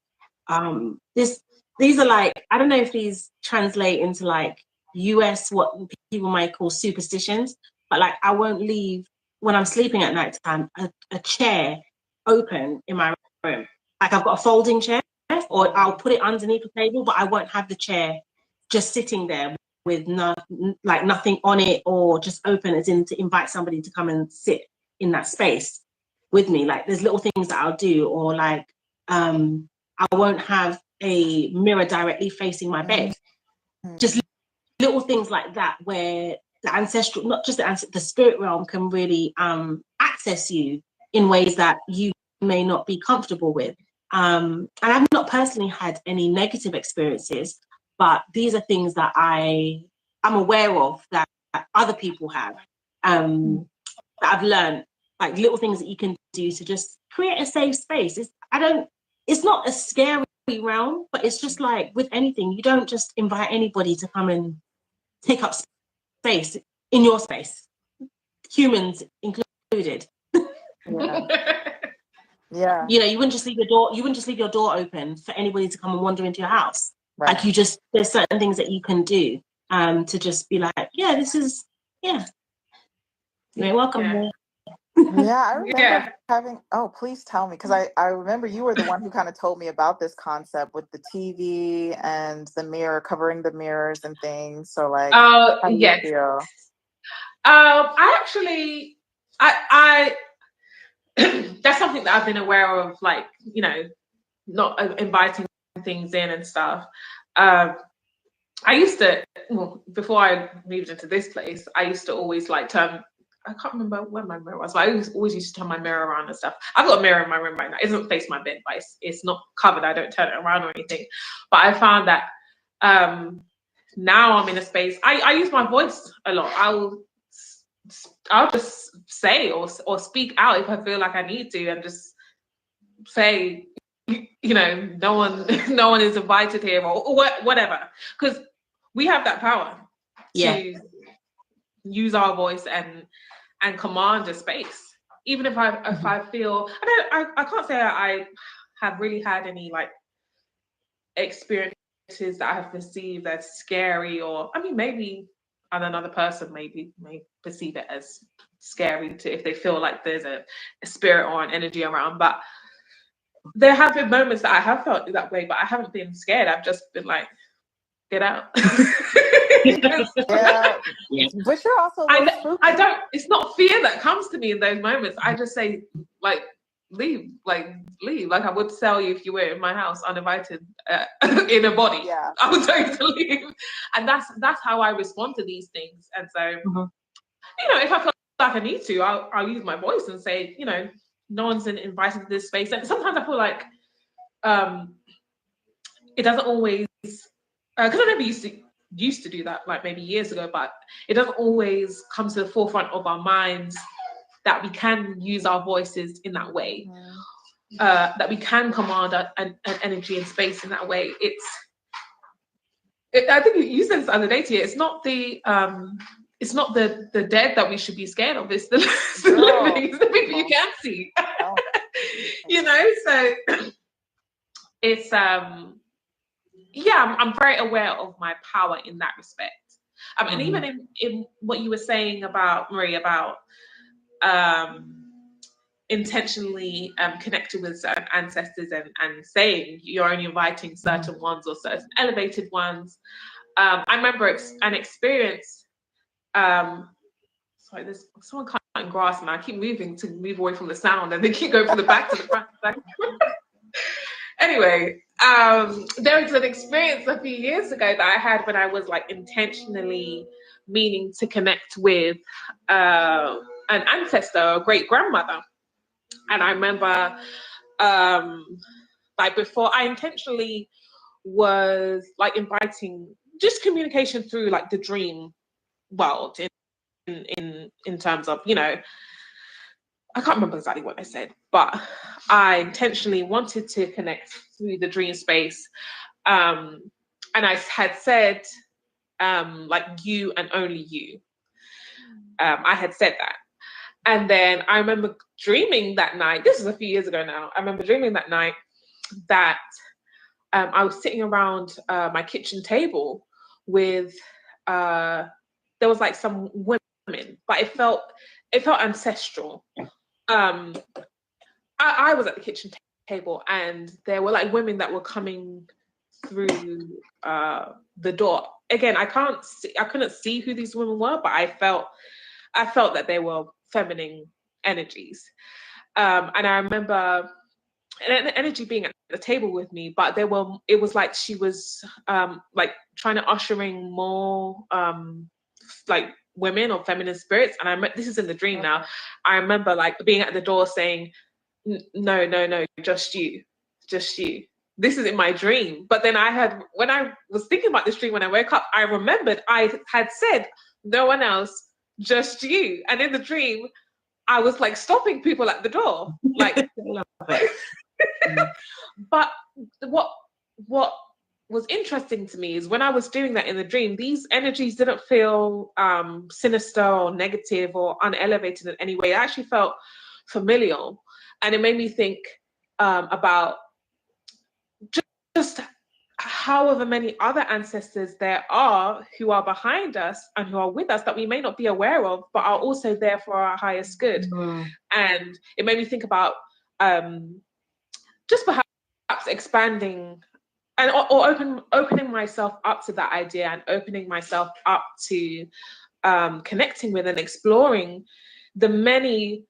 these are like, I don't know if these translate into like US, what people might call superstitions, but like I won't leave when I'm sleeping at nighttime a chair open in my room. Like I've got a folding chair, or I'll put it underneath the table, but I won't have the chair just sitting there with nothing on it, or just open as in to invite somebody to come and sit in that space with me. Like there's little things that I'll do, or like I won't have a mirror directly facing my bed. Just little things like that, where the ancestral, not just the spirit realm can really access you in ways that you may not be comfortable with. And I've not personally had any negative experiences, but these are things that I'm aware of that other people have, that I've learned, like little things that you can do to just create a safe space. It's not a scary realm, but it's just like with anything, you don't just invite anybody to come and take up space in your space, humans included. Yeah. You know, you wouldn't just leave your door open for anybody to come and wander into your house. Right. Like there's certain things that you can do to just be like, you're welcome here. Yeah, I remember having, please tell me, because I remember you were the one who kind of told me about this concept with the TV and the mirror, covering the mirrors and things. So like, how do you feel? I that's something that I've been aware of, like, you know, not inviting things in and stuff. I used to, before I moved into this place, I used to always like turn, I can't remember where my mirror was, but I always used to turn my mirror around and stuff. I've got a mirror in my room right now. It doesn't face my bed, but it's not covered. I don't turn it around or anything. But I found that now I'm in a space, I use my voice a lot. I'll just say or speak out if I feel like I need to, and just say, you know, no one is invited here, or whatever, because we have that power to use our voice and command a space. Even if I feel, I can't say I have really had any like experiences that I have perceived as scary, or I mean maybe another person may perceive it as scary to, if they feel like there's a spirit or an energy around. But there have been moments that I have felt that way, but I haven't been scared. I've just been like, get out. But you're also I don't, it's not fear that comes to me in those moments. I just say, like, leave. Like I would tell you if you were in my house uninvited in a body. Yeah. I would tell you to leave. And that's how I respond to these things. And so, you know, if I feel like I need to, I'll use my voice and say, you know, no one's invited to this space. And sometimes I feel like it doesn't always, because I never used to do that, like maybe years ago, but it doesn't always come to the forefront of our minds that we can use our voices in that way, that we can command an energy and space in that way. I think you said this the other day to you, it's not the dead that we should be scared of, it's the living, it's the people you can see. You know, so it's I'm very aware of my power in that respect. And even in what you were saying about Marie, about intentionally connected with certain ancestors and saying you're only inviting certain ones or certain elevated ones. I remember an experience. Sorry, there's someone cutting grass, and I keep moving to move away from the sound, and they keep going from the back to the front. Anyway, there was an experience a few years ago that I had when I was like intentionally meaning to connect with an ancestor, a great grandmother. And I remember, like before, I intentionally was like inviting just communication through like the dream world in terms of, you know, I can't remember exactly what I said, but I intentionally wanted to connect through the dream space. And I had said, like, you and only you. I had said that. And then I remember dreaming that night, this is a few years ago now, I remember dreaming that night that I was sitting around my kitchen table with, there was like some women, but it felt ancestral. I was at the kitchen table, and there were like women that were coming through the door. Again, I couldn't see who these women were, but I felt that they were feminine energies. And I remember an energy being at the table with me, but it was like she was like trying to ushering more like women or feminine spirits. And this is in the dream now. I remember like being at the door saying, no, just you. This is in my dream. But then when I was thinking about this dream, when I woke up, I remembered I had said, no one else, just you. And in the dream, I was like stopping people at the door. Like, but what was interesting to me is when I was doing that in the dream, these energies didn't feel sinister or negative or unelevated in any way. It actually felt familial. And it made me think about just however many other ancestors there are who are behind us and who are with us that we may not be aware of, but are also there for our highest good. And it made me think about just perhaps expanding and or opening myself up to that idea, and opening myself up to connecting with and exploring the many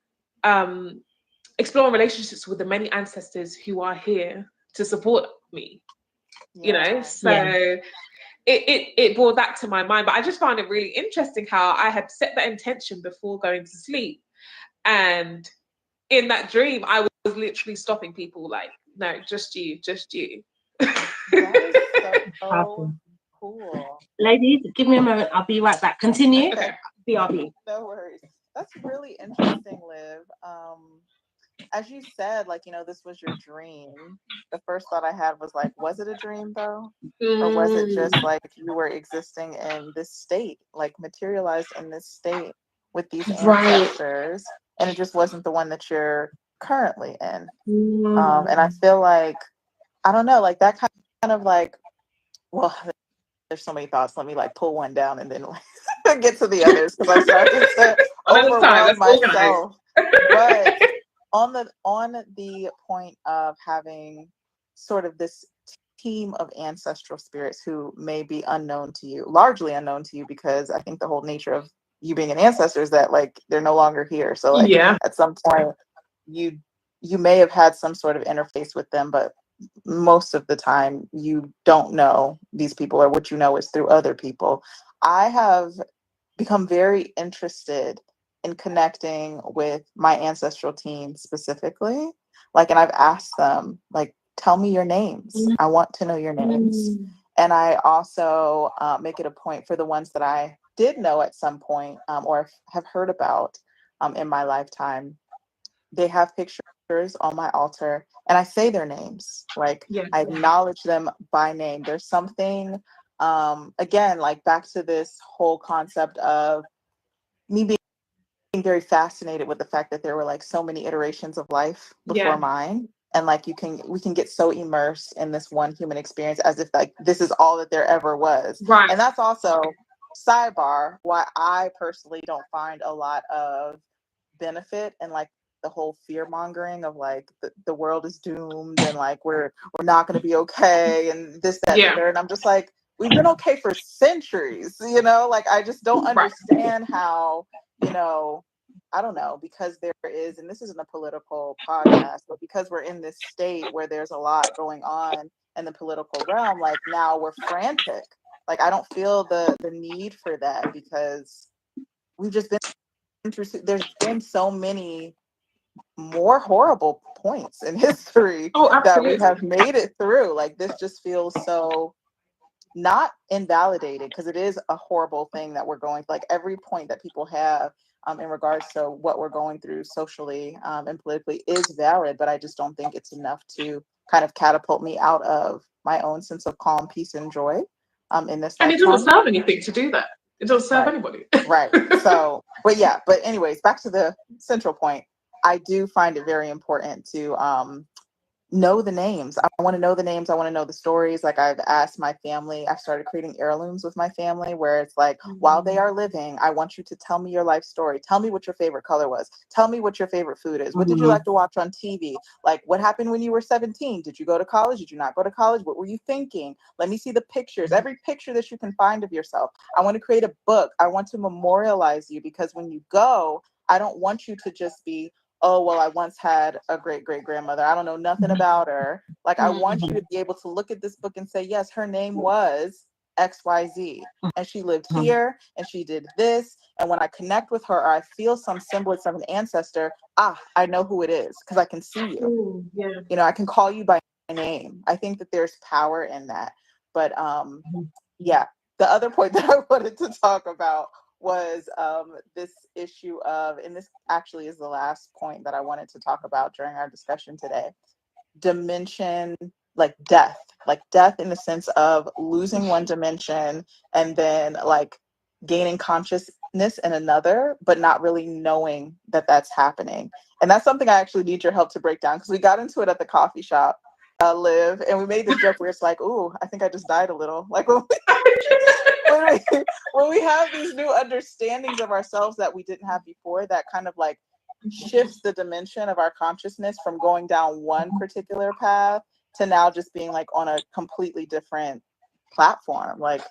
exploring relationships with the many ancestors who are here to support me. You know, so it brought that to my mind. But I just found it really interesting how I had set that intention before going to sleep, and in that dream I was literally stopping people like, no, just you. That is so cool. Ladies, give me a moment, I'll be right back. Continue. Okay. BRB. No worries. That's really interesting, Liv. As you said, like, you know, this was your dream. The first thought I had was like, was it a dream though? Or was it just like you were existing in this state, like materialized in this state with these ancestors, and it just wasn't the one that you're currently in? And I feel like, I don't know, like that kind of like, well, there's so many thoughts. Let me like pull one down and then like, get to the others, because I'm starting to overwhelm myself. But on the point of having sort of this team of ancestral spirits who may be unknown to you, largely unknown to you, because I think the whole nature of you being an ancestor is that like they're no longer here. So like at some point you may have had some sort of interface with them, but most of the time you don't know these people, or what you know is through other people. I have become very interested in connecting with my ancestral team specifically. Like, and I've asked them, like, tell me your names. I want to know your names. And I also make it a point for the ones that I did know at some point or have heard about in my lifetime. They have pictures on my altar, and I say their names. Like, I acknowledge them by name. There's something, again, like back to this whole concept of me being very fascinated with the fact that there were like so many iterations of life before mine. And like we can get so immersed in this one human experience as if like this is all that there ever was. Right. And that's also, sidebar, why I personally don't find a lot of benefit in like the whole fear mongering of like the world is doomed and like we're not going to be okay and this, that, and the third. And I'm just like, we've been okay for centuries, you know, like I just don't understand how, you know, I don't know, because there is, and this isn't a political podcast, but because we're in this state where there's a lot going on in the political realm, like now we're frantic. Like I don't feel the need for that, because we've just been through, there's been so many more horrible points in history that we have made it through. Like this just feels so not invalidated, because it is a horrible thing that we're going through. Like every point that people have in regards to what we're going through socially and politically is valid, but I just don't think it's enough to kind of catapult me out of my own sense of calm, peace, and joy in this lifetime. And it doesn't serve anything to do that. It doesn't serve anybody. Right. So, but anyways, back to the central point. I do find it very important to know the names. I want to know the names. I want to know the stories. Like I've asked my family, I started creating heirlooms with my family where it's like, while they are living, I want you to tell me your life story. Tell me what your favorite color was. Tell me what your favorite food is. What did you like to watch on TV? Like what happened when you were 17? Did you go to college? Did you not go to college? What were you thinking? Let me see the pictures. Every picture that you can find of yourself. I want to create a book. I want to memorialize you, because when you go, I don't want you to just be oh, well, I once had a great great grandmother. I don't know nothing about her. Like, I want you to be able to look at this book and say, yes, her name was XYZ. And she lived here and she did this. And when I connect with her or I feel some semblance of an ancestor, I know who it is because I can see you. You know, I can call you by name. I think that there's power in that. But yeah, the other point that I wanted to talk about was this issue of, and this actually is the last point that I wanted to talk about during our discussion today, dimension, like death in the sense of losing one dimension and then like gaining consciousness in another, but not really knowing that that's happening. And that's something I actually need your help to break down, because we got into it at the coffee shop, Liv, and we made this joke where it's like, ooh, I think I just died a little. Like when we have these new understandings of ourselves that we didn't have before, that kind of like shifts the dimension of our consciousness from going down one particular path to now just being like on a completely different platform. Like,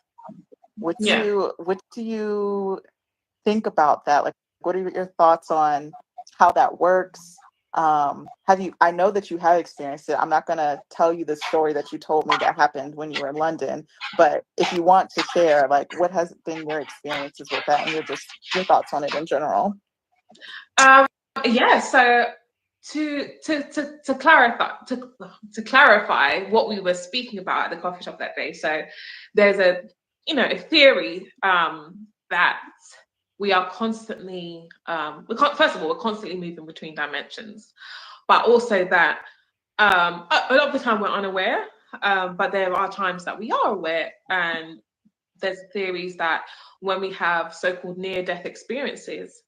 what do you think about that? Like, what are your thoughts on how that works? I know that you have experienced it. I'm not going to tell you the story that you told me that happened when you were in London, but if you want to share, like, what has been your experiences with that and your thoughts on it in general? Yeah, so to clarify what we were speaking about at the coffee shop that day. So there's a theory that we are constantly first of all, we're constantly moving between dimensions, but also that a lot of the time we're unaware, but there are times that we are aware. And there's theories that when we have so-called near-death experiences,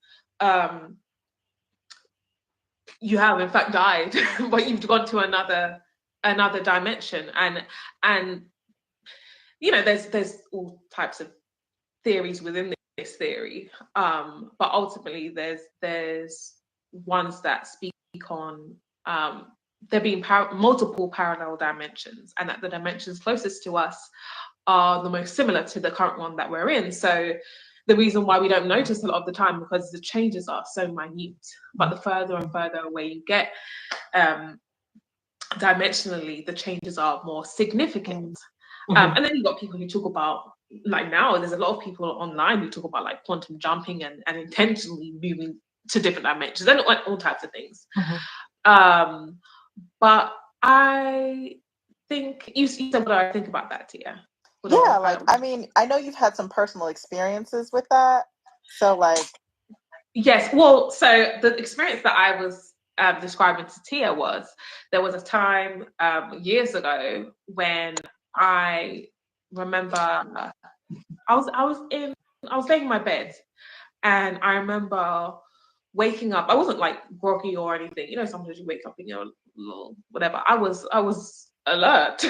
you have in fact died, but you've gone to another dimension. And there's all types of theories within this theory, but ultimately there's ones that speak on there being multiple parallel dimensions, and that the dimensions closest to us are the most similar to the current one that we're in. So the reason why we don't notice a lot of the time, because the changes are so minute, but the further and further away you get dimensionally, the changes are more significant. And then you've got people who talk about, like, now there's a lot of people online who talk about like quantum jumping and intentionally moving to different dimensions and all types of things. But I think you said, what do I think about that, Tia? Yeah, like, I mean, I know you've had some personal experiences with that. So like, yes, well, so the experience that I was describing to Tia was, there was a time years ago when I remember I was laying in my bed, and I remember waking up. I wasn't like groggy or anything. You know, sometimes you wake up and you're a little whatever. I was alert,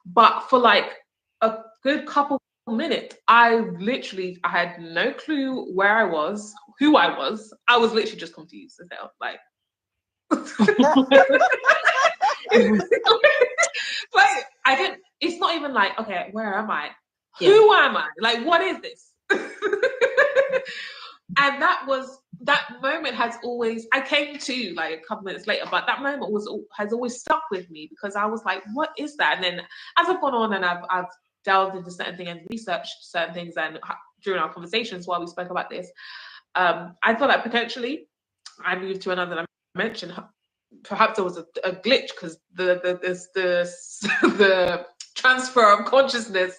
but for like a good couple minutes, I had no clue where I was, who I was. I was literally just confused as hell, like. Like, I didn't. It's not even like, okay, where am I? Yeah. Who am I? Like, what is this? And that moment has always, I came to like a couple minutes later, but that moment has always stuck with me, because I was like, what is that? And then as I've gone on and I've delved into certain things and researched certain things, and during our conversations while we spoke about this, I thought that potentially I moved to another dimension. Perhaps there was a glitch, because the transfer of consciousness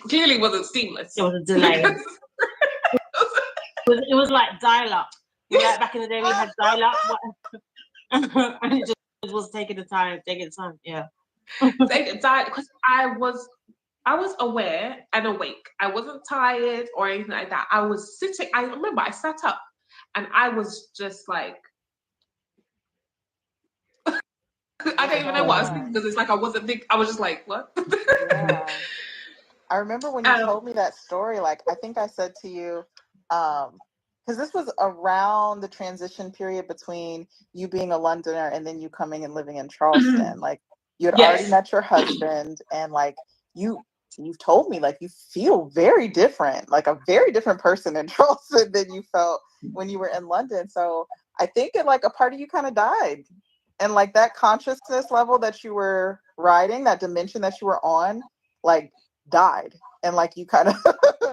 clearly wasn't seamless. There was a delay. It was like dial-up. Like back in the day, we had dial-up, and it just was taking the time. Yeah. Because I was aware and awake. I wasn't tired or anything like that. I was sitting. I remember I sat up, and I was just like, I don't even know what I was thinking, because it's like I wasn't thinking. I was just like, what? Yeah. I remember when you told me that story, like, I think I said to you, because this was around the transition period between you being a Londoner and then you coming and living in Charleston. Like, you had already met your husband, and like you've told me like you feel very different, like a very different person in Charleston than you felt when you were in London. So I think like a part of you kind of died. And like that consciousness level that you were riding, that dimension that you were on, like died. And like you kind of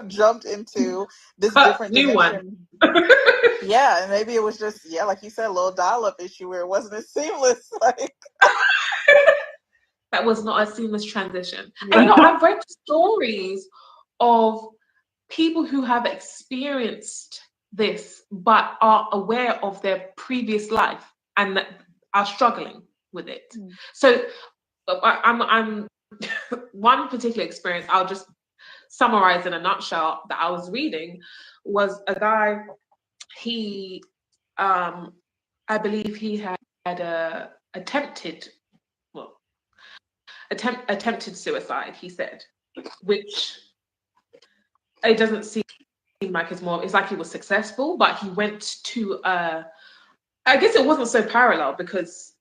jumped into this different New one. dimension. Yeah, and maybe it was just, yeah, like you said, a little dial-up issue where it wasn't as seamless. Like That was not a seamless transition. Yeah. And I've read stories of people who have experienced this but are aware of their previous life and are struggling with it. So I'm one particular experience I'll just summarize in a nutshell that I was reading was a guy, he I believe he had attempted suicide, he said, which it doesn't seem like it's like he was successful, but he went to I guess it wasn't so parallel because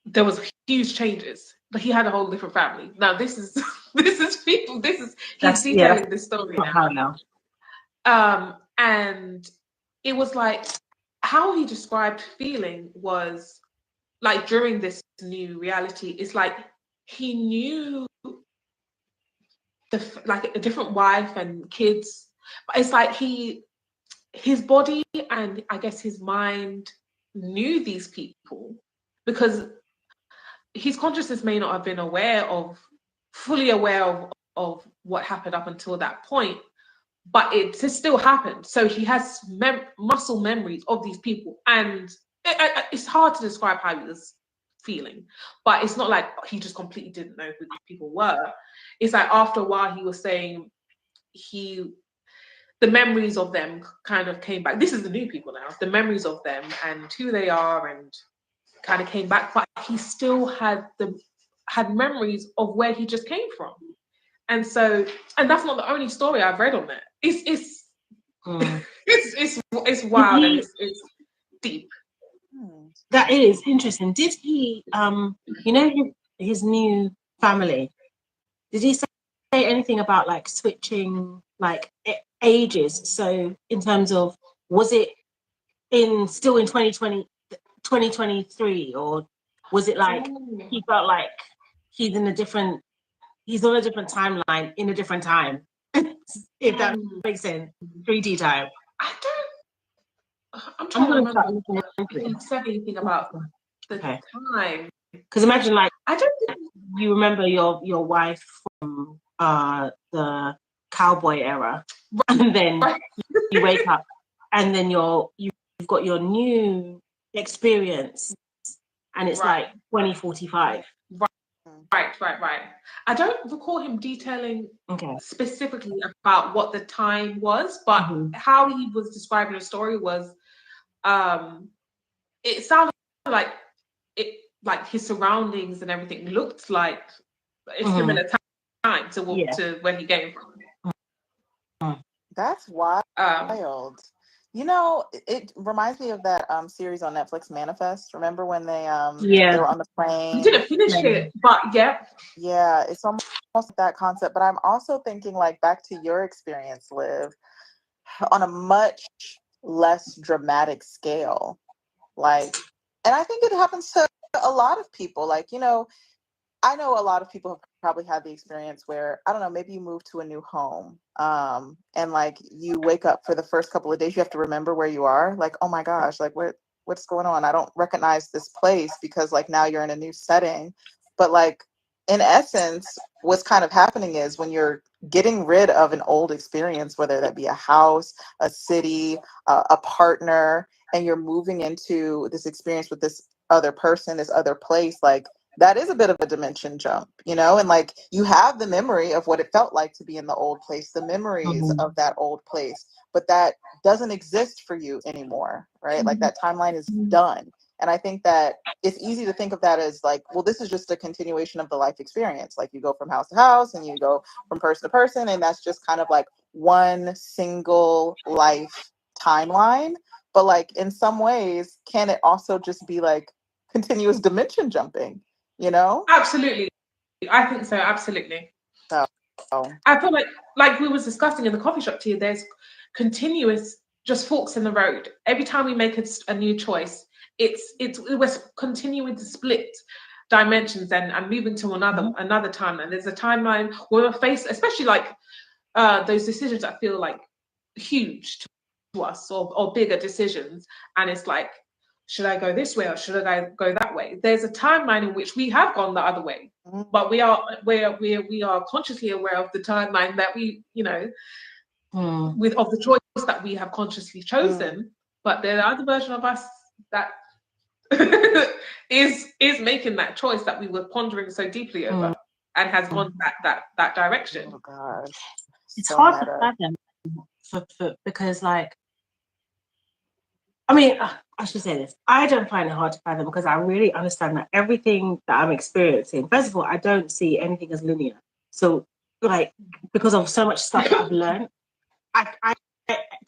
there was huge changes, but he had a whole different family. Now this is he's detailing this story now. And it was like how he described feeling was like during this new reality, it's like he knew like a different wife and kids, but it's like his body and I guess his mind knew these people because his consciousness may not have been fully aware of what happened up until that point, but it still happened. So he has muscle memories of these people, and it's hard to describe how he was feeling, but it's not like he just completely didn't know who these people were. It's like after a while he was saying the memories of them kind of came back. This is the new people now. The memories of them and who they are and kind of came back, but he still had memories of where he just came from. And so, and that's not the only story I've read on it. It's it's wild and it's deep. That is interesting. Did he his new family, did he say anything about like switching like ages? So in terms of, was it still in 2023, or was it like he felt like he's on a different timeline in a different time? If that makes sense. 3D time. I'm trying to remember if he said anything about the time. Because imagine, like, I don't think you remember your wife from the cowboy era, and then you wake up, and then you've got your new experience, and it's like 2045. Right. I don't recall him detailing specifically about what the time was, but how he was describing the story was, it sounded like his surroundings and everything looked like a similar time to where he came from. That's wild. You know, it reminds me of that series on Netflix, Manifest. Remember when they were on the plane? We didn't finish it, but yeah, it's almost that concept. But I'm also thinking like back to your experience, Liv, on a much less dramatic scale. Like, and I think it happens to a lot of people. Like, you know, I know a lot of people have probably had the experience where, I don't know, maybe you move to a new home and like you wake up for the first couple of days, you have to remember where you are. Like, oh my gosh, like what's going on? I don't recognize this place because like now you're in a new setting. But like in essence, what's kind of happening is when you're getting rid of an old experience, whether that be a house, a city, a partner, and you're moving into this experience with this other person, this other place, like that is a bit of a dimension jump, you know, and like you have the memory of what it felt like to be in the old place, the memories of that old place, but that doesn't exist for you anymore, right? Like that timeline is done. And I think that it's easy to think of that as like, well, this is just a continuation of the life experience. Like you go from house to house and you go from person to person, and that's just kind of like one single life timeline. But like in some ways, can it also just be like continuous dimension jumping? You know? Absolutely. I think so. Absolutely. So I feel like we was discussing in the coffee shop too, there's continuous just forks in the road. Every time we make a new choice, we're continuing to split dimensions and moving to another timeline. There's a timeline where we're faced, especially like those decisions that feel like huge to us, or bigger decisions, and it's like, should I go this way or should I go that way? There's a timeline in which we have gone the other way, but we are consciously aware of the timeline that we, of the choice that we have consciously chosen. But the other version of us that is making that choice that we were pondering so deeply over, and has gone that direction. Oh God, it's so hard to fathom because, like, I mean, I should say this. I don't find it hard to fathom because I really understand that everything that I'm experiencing, first of all, I don't see anything as linear. So, like, because of so much stuff that I've learned,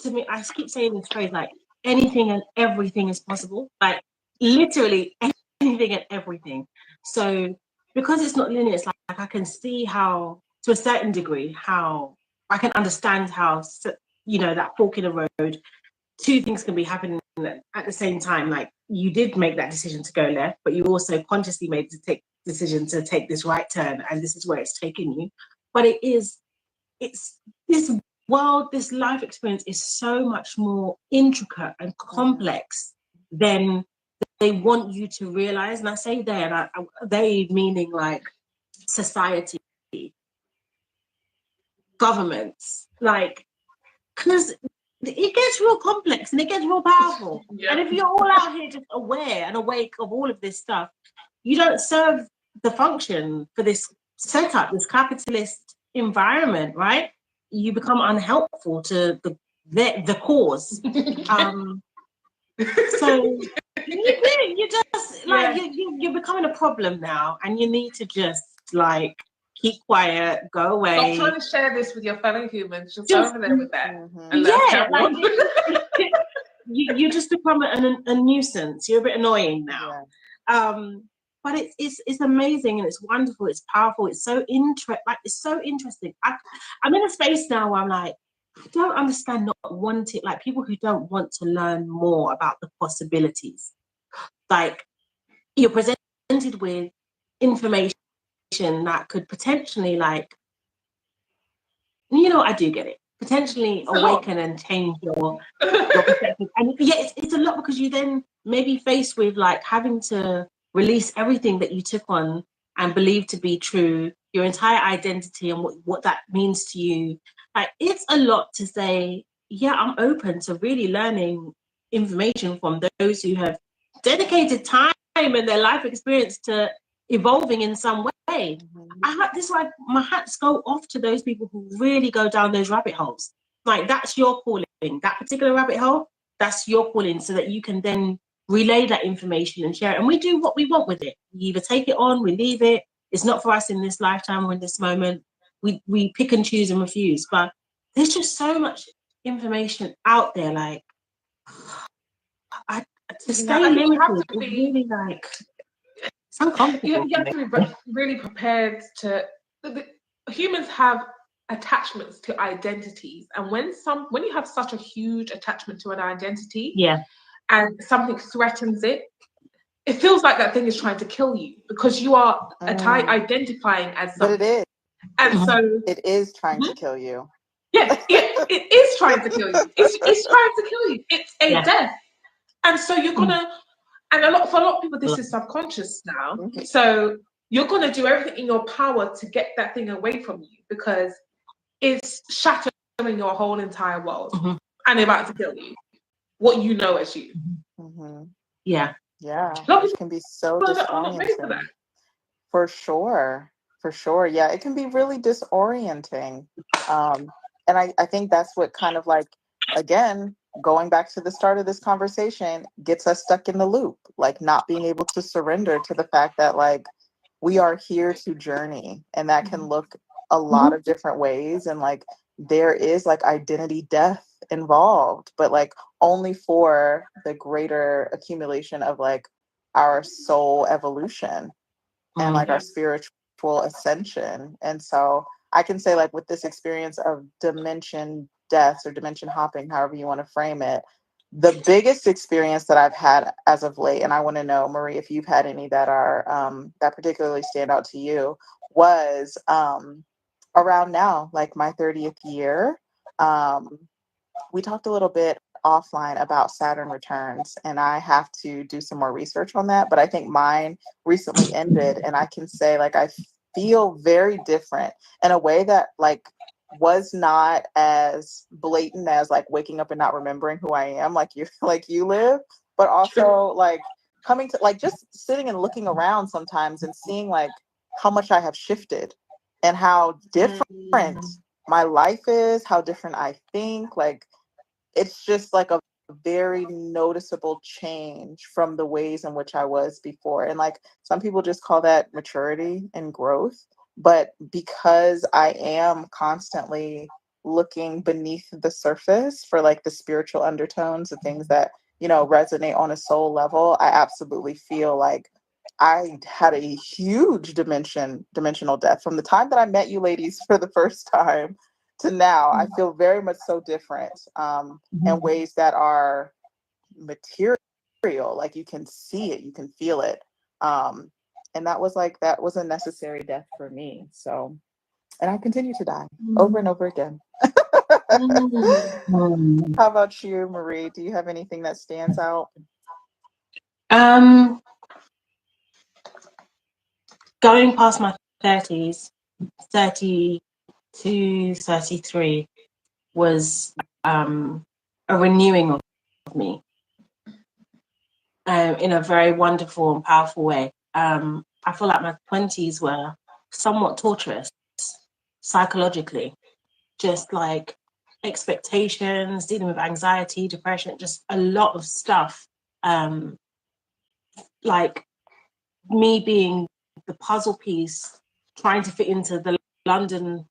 to me, I keep saying this phrase, like, anything and everything is possible. Like, literally anything and everything. So, because it's not linear, it's like I can see how, to a certain degree, how I can understand how, that fork in the road, two things can be happening at the same time. Like, you did make that decision to go left, but you also consciously made the decision to take this right turn, and this is where it's taking you. But it's this world, this life experience is so much more intricate and complex than they want you to realize. And I say they, and they meaning like society, governments, like, because it gets real complex and it gets real powerful. Yeah. And if you're all out here just aware and awake of all of this stuff, you don't serve the function for this setup, this capitalist environment, right? You become unhelpful to the cause. So you just like you're becoming a problem now, and you need to just like keep quiet, go away. Stop trying to share this with your fellow humans. Just go over there with that. You just become a nuisance. You're a bit annoying now. Yeah. But it's amazing and it's wonderful. It's powerful. It's so interesting. I'm in a space now where I'm like, I don't understand not wanting, like, people who don't want to learn more about the possibilities. Like, you're presented with information that could potentially, like, I do get it, potentially awaken and change your perspective. And it's a lot, because you then may be faced with like having to release everything that you took on and believe to be true, your entire identity and what that means to you. Like, it's a lot to say, yeah, I'm open to really learning information from those who have dedicated time and their life experience to evolving in some way. This is why my hats go off to those people who really go down those rabbit holes. Like, that's your calling. That particular rabbit hole, that's your calling, so that you can then relay that information and share it. And we do what we want with it. We either take it on, we leave it. It's not for us in this lifetime or in this moment. We pick and choose and refuse. But there's just so much information out there. Like, to stay limited is really like, it's uncomfortable. You have to be really prepared to. Humans have attachments to identities, and when you have such a huge attachment to an identity, and something threatens it, it feels like that thing is trying to kill you, because you are identifying as something. But it is, and so it is trying to kill you. It is trying to kill you. It's trying to kill you. It's a death, and so you're gonna. And for a lot of people, this is subconscious now. So you're going to do everything in your power to get that thing away from you, because it's shattering your whole entire world and about to kill you, what you know as you. Yeah, it can be so disorienting. For sure. Yeah, it can be really disorienting. And I think that's what kind of, like, again, going back to the start of this conversation, gets us stuck in the loop, like not being able to surrender to the fact that, like, we are here to journey, and that can look a lot of different ways. And like, there is like identity death involved, but like only for the greater accumulation of like our soul evolution and like our spiritual ascension. And so I can say, like, with this experience of dimension deaths or dimension hopping, however you want to frame it, the biggest experience that I've had as of late, and I want to know, Marie, if you've had any that are that particularly stand out to you, was around now, like my 30th year. We talked a little bit offline about Saturn returns, and I have to do some more research on that. But I think mine recently ended, and I can say like I feel very different in a way that like was not as blatant as like waking up and not remembering who I am, like you live, but also like coming to like just sitting and looking around sometimes and seeing like how much I have shifted and how different my life is, how different I think. Like it's just like a very noticeable change from the ways in which I was before. And like some people just call that maturity and growth. But because I am constantly looking beneath the surface for like the spiritual undertones, the things that, you know, resonate on a soul level, I absolutely feel like I had a huge dimensional death from the time that I met you ladies for the first time to now. I feel very much so different in ways that are material, like you can see it, you can feel it. And that was a necessary death for me. So, and I continue to die over and over again. How about you, Marie? Do you have anything that stands out? Going past my 30s, 30 to 33 was a renewing of me in a very wonderful and powerful way. I feel like my 20s were somewhat torturous psychologically, just like expectations, dealing with anxiety, depression, just a lot of stuff. Like me being the puzzle piece, trying to fit into the London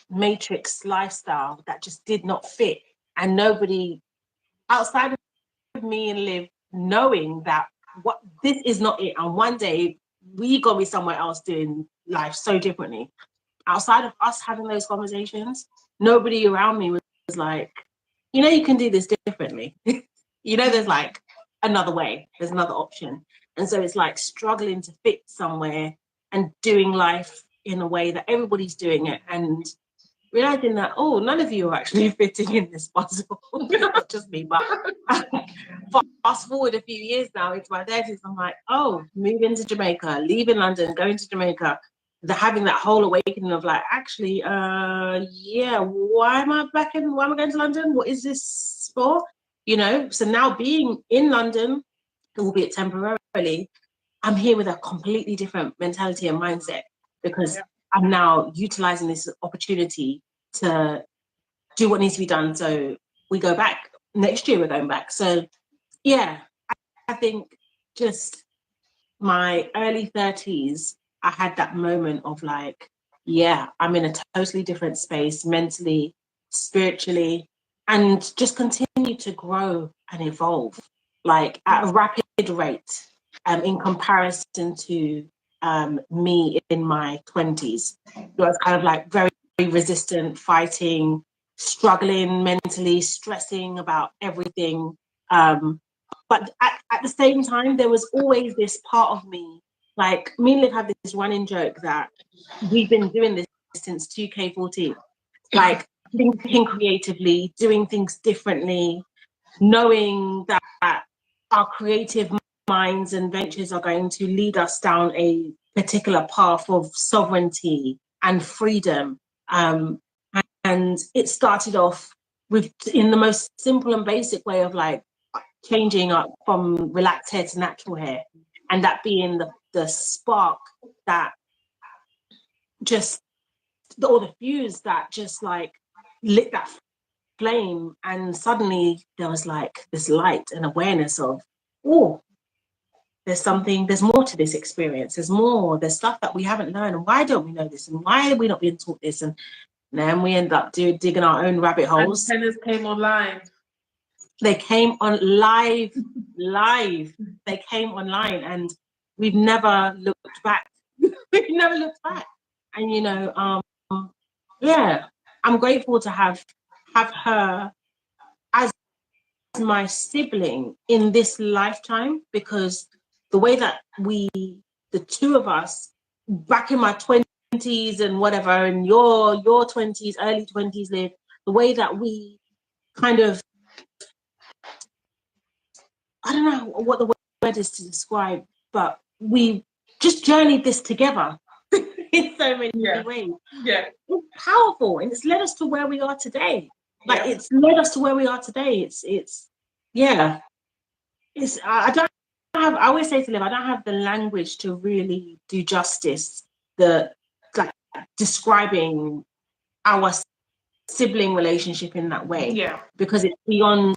matrix lifestyle that just did not fit. And nobody outside of me and Liv knowing that what this is not it. And one day we got to be somewhere else doing life so differently. Outside of us having those conversations, nobody around me was like, you know, you can do this differently. You know, there's like another way, there's another option. And so it's like struggling to fit somewhere and doing life in a way that everybody's doing it, and realizing that, oh, none of you are actually fitting in this puzzle. Not just me, but fast forward a few years now into my 30s, I'm like, oh, moving to Jamaica, leaving London, going to Jamaica, having that whole awakening of like, actually, yeah, why am I going to London? What is this for? You know, so now being in London, albeit temporarily, I'm here with a completely different mentality and mindset, because I'm now utilizing this opportunity to do what needs to be done. So we go back next year, we're going back. So yeah, I think just my early 30s, I had that moment of like, yeah, I'm in a totally different space mentally, spiritually, and just continue to grow and evolve like at a rapid rate in comparison to me in my 20s. I was kind of like very resistant, fighting, struggling mentally, stressing about everything. But at the same time, there was always this part of me, like me and Liv had this running joke that we've been doing this since 2K14, like thinking creatively, doing things differently, knowing that our creative minds and ventures are going to lead us down a particular path of sovereignty and freedom. And it started off with, in the most simple and basic way of like changing up from relaxed hair to natural hair, and that being the spark that just, or the fuse that just like lit that flame, and suddenly there was like this light and awareness of, oh, there's more to this experience, there's stuff that we haven't learned, and why don't we know this, and why are we not being taught this? And then we end up digging our own rabbit holes. Antennas came online. They came on live. They came online, and we've never looked back. We've never looked back. And you know, yeah, I'm grateful to have have her as my sibling in this lifetime, because the way that the two of us, back in my 20s and whatever, and your 20s, early 20s, Liv, the way that we kind of, I don't know what the word is to describe, but we just journeyed this together in so many ways. Yeah. It's powerful, and it's led us to where we are today. Like, it's led us to where we are today. It's I don't have, I always say to Liv, I don't have the language to really do justice like describing our sibling relationship in that way. Yeah. Because it's beyond